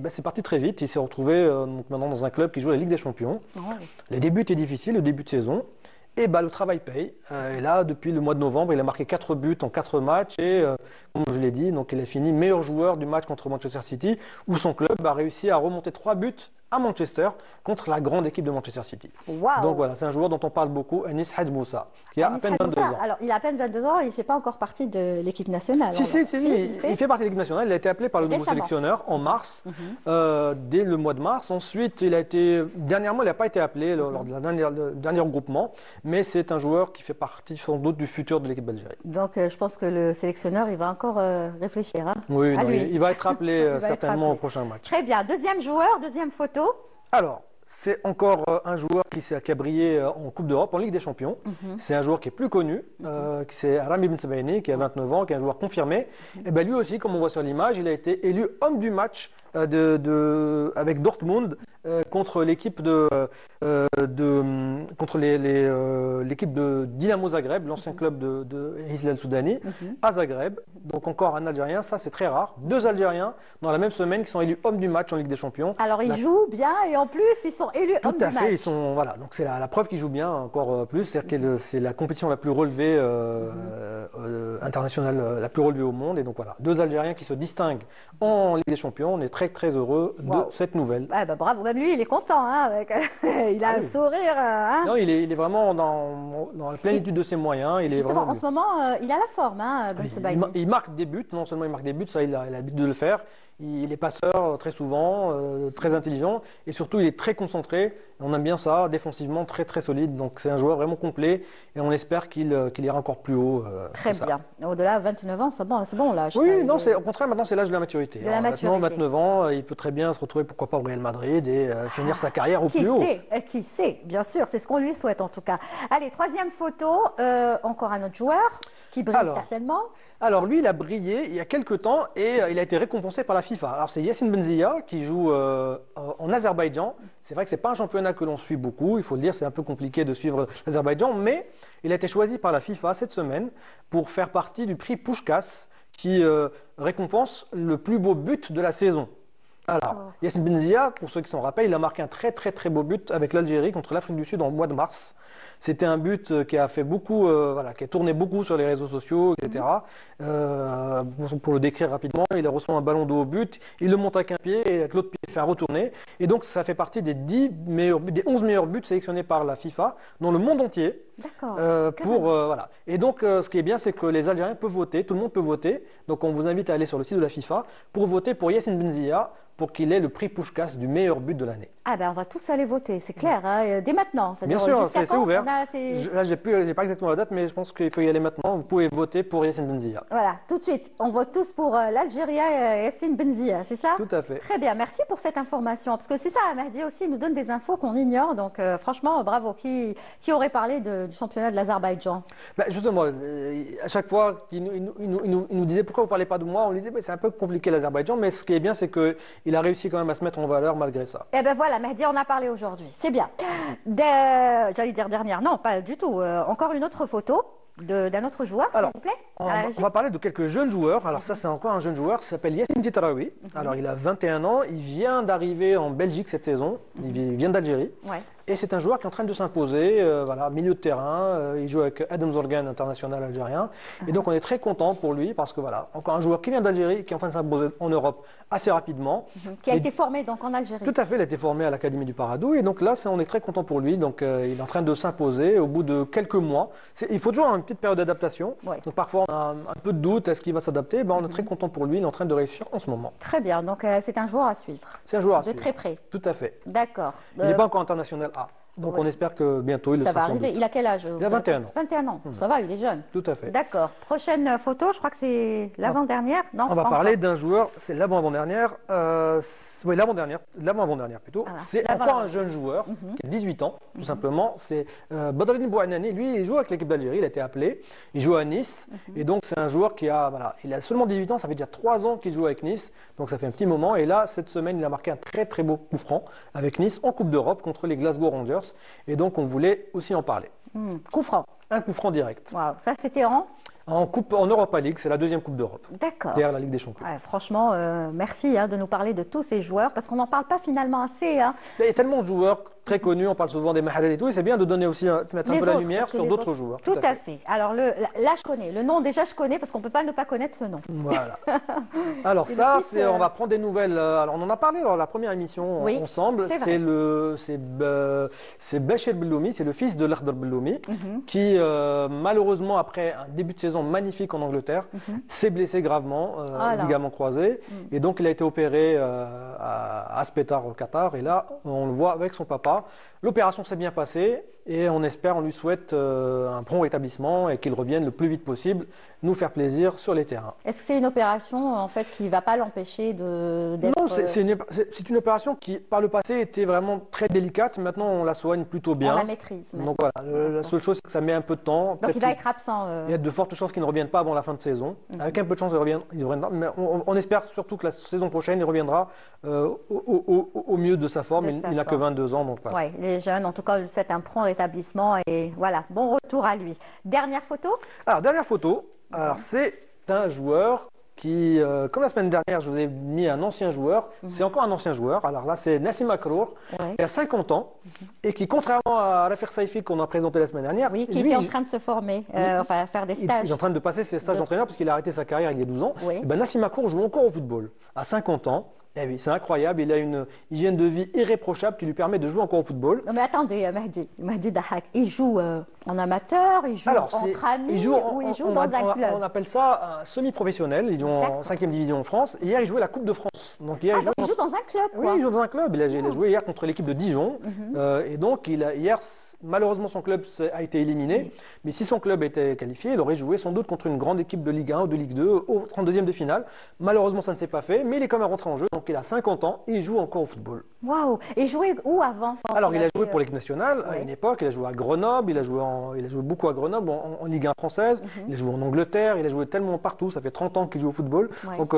c'est parti très vite. Il s'est retrouvé maintenant dans un club qui joue la Ligue des Champions. Les débuts étaient difficiles, le début de saison. Et le travail paye. Et là, depuis le mois de novembre, il a marqué 4 buts en 4 matchs. Et comme je l'ai dit, donc il a fini meilleur joueur du match contre Manchester City, où son club a réussi à remonter 3 buts à Manchester contre la grande équipe de Manchester City. Donc voilà, c'est un joueur dont on parle beaucoup, Anis Hadj Moussa, qui a à peine 22 ans. Alors, il a à peine 22 ans, il ne fait pas encore partie de l'équipe nationale. Si, il fait partie de l'équipe nationale. Il a été appelé par le nouveau sélectionneur en mars, dès le mois de mars. Ensuite, dernièrement, il n'a pas été appelé lors de le dernier regroupement, mais c'est un joueur qui fait partie sans doute du futur de l'équipe d'Algérie. Donc, je pense que le sélectionneur, il va encore réfléchir. Oui, il va être appelé certainement au prochain match. Très bien. Deuxième joueur, deuxième photo. Alors, c'est encore un joueur qui a brillé en Coupe d'Europe, en Ligue des Champions. C'est un joueur qui est plus connu, c'est Rami Ben Sebaini, qui a 29 ans, qui est un joueur confirmé. Et lui aussi, comme on voit sur l'image, il a été élu homme du match avec Dortmund contre l'équipe l'équipe de Dynamo Zagreb, l'ancien club de Hilal Soudani, à Zagreb. Donc encore un Algérien, ça c'est très rare. 2 Algériens dans la même semaine qui sont élus hommes du match en Ligue des Champions. Alors ils jouent bien et en plus ils sont élus hommes du match. Tout à fait, voilà. Donc c'est la preuve qu'ils jouent bien encore plus. C'est-à-dire que c'est la compétition la plus relevée internationale, la plus relevée au monde. Et donc voilà, 2 Algériens qui se distinguent en Ligue des Champions. On est très très heureux de cette nouvelle. Bravo, même lui il est content. Il a un sourire. Non, il est vraiment dans la plénitude de ses moyens. En ce moment, il a la forme, Ben Sebaini. Il marque des buts, non seulement il marque des buts, ça il a l'habitude de le faire. Il est passeur très souvent, très intelligent et surtout il est très concentré. On aime bien ça, défensivement très très solide. Donc c'est un joueur vraiment complet et on espère qu'il ira encore plus haut. Très bien. Au-delà de 29 ans, c'est bon l'âge. Oui, non, au contraire maintenant c'est l'âge de la maturité. Maintenant 29 ans, il peut très bien se retrouver pourquoi pas au Real Madrid et finir sa carrière au plus haut. Qui sait, bien sûr, c'est ce qu'on lui souhaite en tout cas. Allez, troisième photo, encore un autre joueur qui brille certainement. Alors lui, il a brillé il y a quelques temps et il a été récompensé par la FIFA. Alors c'est Yassine Benzia qui joue en Azerbaïdjan. C'est vrai que c'est pas un championnat que l'on suit beaucoup, il faut le dire, c'est un peu compliqué de suivre l'Azerbaïdjan, mais il a été choisi par la FIFA cette semaine pour faire partie du prix Puskás qui récompense le plus beau but de la saison. Alors, Yassine Benzia, pour ceux qui s'en rappellent, il a marqué un très très très beau but avec l'Algérie contre l'Afrique du Sud en mois de mars. C'était un but qui a fait beaucoup, qui a tourné beaucoup sur les réseaux sociaux, etc. Pour le décrire rapidement, il reçoit un ballon de haut but, il le monte avec un pied et avec l'autre pied il fait un retourné. Et donc ça fait partie des 11 meilleurs buts sélectionnés par la FIFA dans le monde entier. D'accord. Voilà. Et donc ce qui est bien, c'est que les Algériens peuvent voter, tout le monde peut voter. Donc on vous invite à aller sur le site de la FIFA pour voter pour Yassine Benzia pour qu'il ait le prix Puskás du meilleur but de l'année. Ah ben on va tous aller voter, c'est clair, hein, dès maintenant. Bien sûr, c'est ouvert. Là, j'ai pas exactement la date, mais je pense qu'il faut y aller maintenant. Vous pouvez voter pour Yassine Benzia. Voilà, tout de suite. On vote tous pour l'Algérie et Yassine Benzia, c'est ça? Tout à fait. Très bien, merci pour cette information. Parce que c'est ça, Mahdi aussi, il nous donne des infos qu'on ignore. Donc franchement, bravo. Qui aurait parlé du championnat de l'Azerbaïdjan? Justement, à chaque fois, il nous disait pourquoi vous ne parlez pas de moi, on lui disait c'est un peu compliqué l'Azerbaïdjan, mais ce qui est bien, c'est qu'il a réussi quand même à se mettre en valeur malgré ça. Eh ben voilà, Mahdi en a parlé aujourd'hui, c'est bien. J'allais dire dernière, non, pas du tout. Encore une autre photo d'un autre joueur, s'il vous plaît. On va parler de quelques jeunes joueurs. Alors ça, c'est encore un jeune joueur, il s'appelle Yassine Titraoui. Alors il a 21 ans, il vient d'arriver en Belgique cette saison, il vient d'Algérie. Ouais. Et c'est un joueur qui est en train de s'imposer, voilà, milieu de terrain. Il joue avec Adam Zorgan, international algérien. Et donc on est très content pour lui parce que voilà, encore un joueur qui vient d'Algérie, qui est en train de s'imposer en Europe assez rapidement. Qui a été formé donc en Algérie. Tout à fait, il a été formé à l'Académie du Paradou. Et donc là, on est très content pour lui. Donc il est en train de s'imposer au bout de quelques mois. Il faut toujours une petite période d'adaptation. Ouais. Donc parfois on a un peu de doute, est-ce qu'il va s'adapter? On est très content pour lui, il est en train de réussir en ce moment. Très bien, donc c'est un joueur à suivre. C'est un joueur à de suivre. très près. Tout à fait. D'accord. Il n'est pas encore international A. Donc on espère que bientôt il le ça sera. va arriver. Il a quel âge? Il a 21 ans. 21 ans. Ça va, il est jeune. Tout à fait. D'accord. Prochaine photo, je crois que c'est l'avant-dernière. Non, on va parler d'un joueur, c'est l'avant-avant-dernière. Oui, l'avant-dernière plutôt. Voilà. C'est encore un jeune joueur qui a 18 ans, tout simplement. C'est Badreddine Bouhanani. Lui, il joue avec l'équipe d'Algérie, il a été appelé. Il joue à Nice. Et donc, c'est un joueur qui a, il a seulement 18 ans, ça fait déjà 3 ans qu'il joue avec Nice. Donc, ça fait un petit moment. Et là, cette semaine, il a marqué un très très beau coup franc avec Nice en Coupe d'Europe contre les Glasgow Rangers. Et donc, on voulait aussi en parler. Coup franc. Un coup franc direct. Wow. Ça, c'était en Europa League, c'est la deuxième Coupe d'Europe. D'accord. Derrière la Ligue des Champions. Ouais, franchement, merci de nous parler de tous ces joueurs parce qu'on n'en parle pas finalement assez. Il y a tellement de joueurs très connus, on parle souvent des Mahalet et tout, et c'est bien de donner aussi, mettre un peu la lumière sur d'autres joueurs. Tout à fait. Alors là, je connais. Le nom, déjà, je connais parce qu'on ne peut pas ne pas connaître ce nom. Voilà. Alors ça, on va prendre des nouvelles. Alors on en a parlé lors de la première émission ensemble. C'est Bachir Belloumi, c'est le fils de Lakhdar Belloumi, qui malheureusement, après un début de saison magnifique en Angleterre, s'est blessé gravement, ligament croisé, et donc il a été opéré à Aspetar au Qatar, et là, on le voit avec son papa. L'opération s'est bien passée et on espère, on lui souhaite un prompt rétablissement et qu'il revienne le plus vite possible nous faire plaisir sur les terrains. Est-ce que c'est une opération en fait qui ne va pas l'empêcher d'être... Non, c'est une opération qui par le passé était vraiment très délicate. Maintenant, on la soigne plutôt bien. On la maîtrise. Donc voilà, la seule chose c'est que ça met un peu de temps. Donc il va être absent. Il y a de fortes chances qu'il ne revienne pas avant la fin de saison. Avec un peu de chance, il reviendra. Mais on espère surtout que la saison prochaine, il reviendra au mieux de sa forme. Il n'a que 22 ans. Donc voilà. Oui, les jeunes, en tout cas, c'est un prompt rétablissement et voilà, bon retour à lui. Dernière photo? Alors, dernière photo. Alors, c'est un joueur qui, comme la semaine dernière, je vous ai mis un ancien joueur. C'est encore un ancien joueur. Alors là, c'est Nassim Makrour, qui a 50 ans et qui, contrairement à Rafir Saifi qu'on a présenté la semaine dernière, qui était en train de se former, enfin faire des stages. Il est en train de passer ses stages d'entraîneur parce qu'il a arrêté sa carrière il y a 12 ans. Et ben, Nassim Makrour joue encore au football à 50 ans. Eh oui, c'est incroyable, il a une hygiène de vie irréprochable qui lui permet de jouer encore au football. Non mais attendez, Mahdi Dahak, il joue en amateur, il joue entre amis, il joue dans un club. On appelle ça un semi-professionnel, il joue en 5e division en France. Hier, il jouait la Coupe de France. Donc, hier, il joue dans un club, quoi. Oui, il joue dans un club. Il a joué hier contre l'équipe de Dijon. Et donc, hier, malheureusement, son club a été éliminé. Mais si son club était qualifié, il aurait joué sans doute contre une grande équipe de Ligue 1 ou de Ligue 2 au 32e de finale. Malheureusement, ça ne s'est pas fait, mais il est quand même rentré en jeu. Donc, il a 50 ans et il joue encore au football. Waouh! Et il jouait où avant? Alors, il a joué pour l'équipe nationale à une époque. Il a joué à Grenoble, il a joué beaucoup à Grenoble en Ligue 1 française. Il a joué en Angleterre, il a joué tellement partout. Ça fait 30 ans qu'il joue au football. Donc,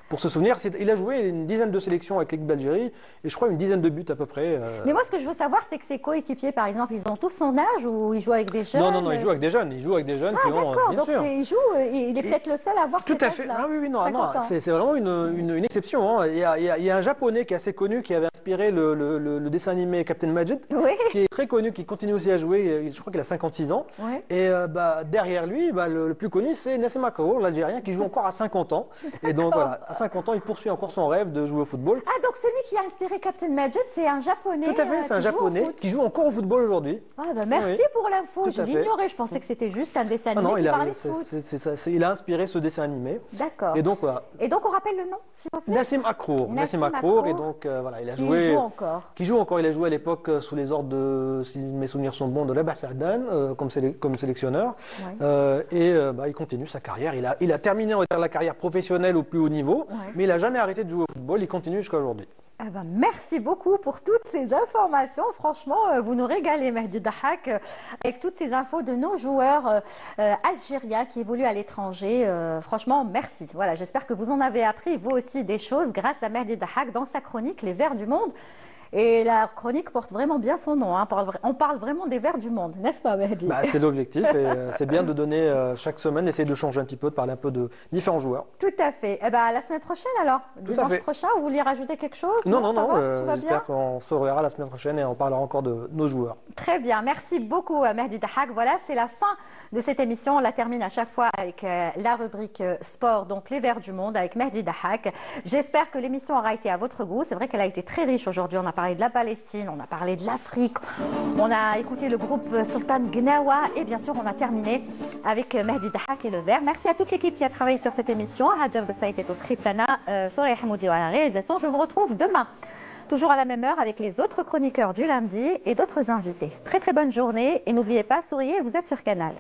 pour se souvenir, il a joué une dizaine de sélections avec l'équipe d'Algérie et je crois une dizaine de buts à peu près. Mais moi, ce que je veux savoir, c'est que ses coéquipiers, par exemple, ils ont tous son âge ou ils jouent avec des jeunes? Non, il joue avec des jeunes. Il joue avec des jeunes qui ont. D'accord, donc il est peut-être le seul à avoir tout à fait. Ah oui, non, c'est vraiment une exception. Hein. Il y a un japonais qui est assez connu qui avait inspiré le dessin animé Captain Majid, qui est très connu, qui continue aussi à jouer. Je crois qu'il a 56 ans. Et derrière lui, le plus connu, c'est Nassim Makrour, l'Algérien, qui joue encore à 50 ans. Et donc voilà, à 50 ans, il poursuit encore son rêve de jouer au football. Ah, donc celui qui a inspiré Captain Majid, c'est un japonais. Tout à fait, c'est un japonais qui joue encore au football aujourd'hui. Merci pour l'info, je l'ignorais. Je pensais que c'était juste un dessin animé qui parlait de foot. Il a inspiré ce dessin animé. D'accord. Et donc voilà. Et donc on rappelle le nom, s'il vous plaît? Nassim Akrour. Nassim Akrour, et donc voilà, il a joué. Qui joue encore. Qui joue encore. Il a joué à l'époque sous les ordres de, si mes souvenirs sont bons, de Labas Sadan comme sélectionneur. Ouais. Il continue sa carrière. Il a terminé, on va dire, la carrière professionnelle au plus haut niveau, mais il n'a jamais arrêté de jouer au football. Il continue jusqu'à aujourd'hui. Eh ben, merci beaucoup pour toutes ces informations. Franchement, vous nous régalez, Mehdi Dahak, avec toutes ces infos de nos joueurs algériens qui évoluent à l'étranger. Franchement, merci. Voilà, j'espère que vous en avez appris, vous aussi, des choses grâce à Mehdi Dahak dans sa chronique Les Verts du Monde. Et la chronique porte vraiment bien son nom. Hein. On parle vraiment des Verts du monde, n'est-ce pas, Mehdi? C'est l'objectif. Et c'est bien de donner chaque semaine, essayer de changer un petit peu, de parler un peu de différents joueurs. Tout à fait. Eh ben, à la semaine prochaine alors. Dimanche prochain, vous vouliez rajouter quelque chose? Non. J'espère qu'on se reverra la semaine prochaine et on parlera encore de nos joueurs. Très bien. Merci beaucoup, Mehdi Dahak. Voilà, c'est la fin de cette émission. On la termine à chaque fois avec la rubrique sport, donc les Verts du monde, avec Mehdi Dahak. J'espère que l'émission aura été à votre goût. C'est vrai qu'elle a été très riche aujourd'hui. On a parlé de la Palestine, on a parlé de l'Afrique, on a écouté le groupe Sultan Gnawa et bien sûr on a terminé avec Mehdi Dahak et le Vert. Merci à toute l'équipe qui a travaillé sur cette émission. Hadjab Saïd est au script, Soraya Hamoudi à la réalisation. Je vous retrouve demain, toujours à la même heure, avec les autres chroniqueurs du lundi et d'autres invités. Très très bonne journée et n'oubliez pas, souriez, vous êtes sur Canal.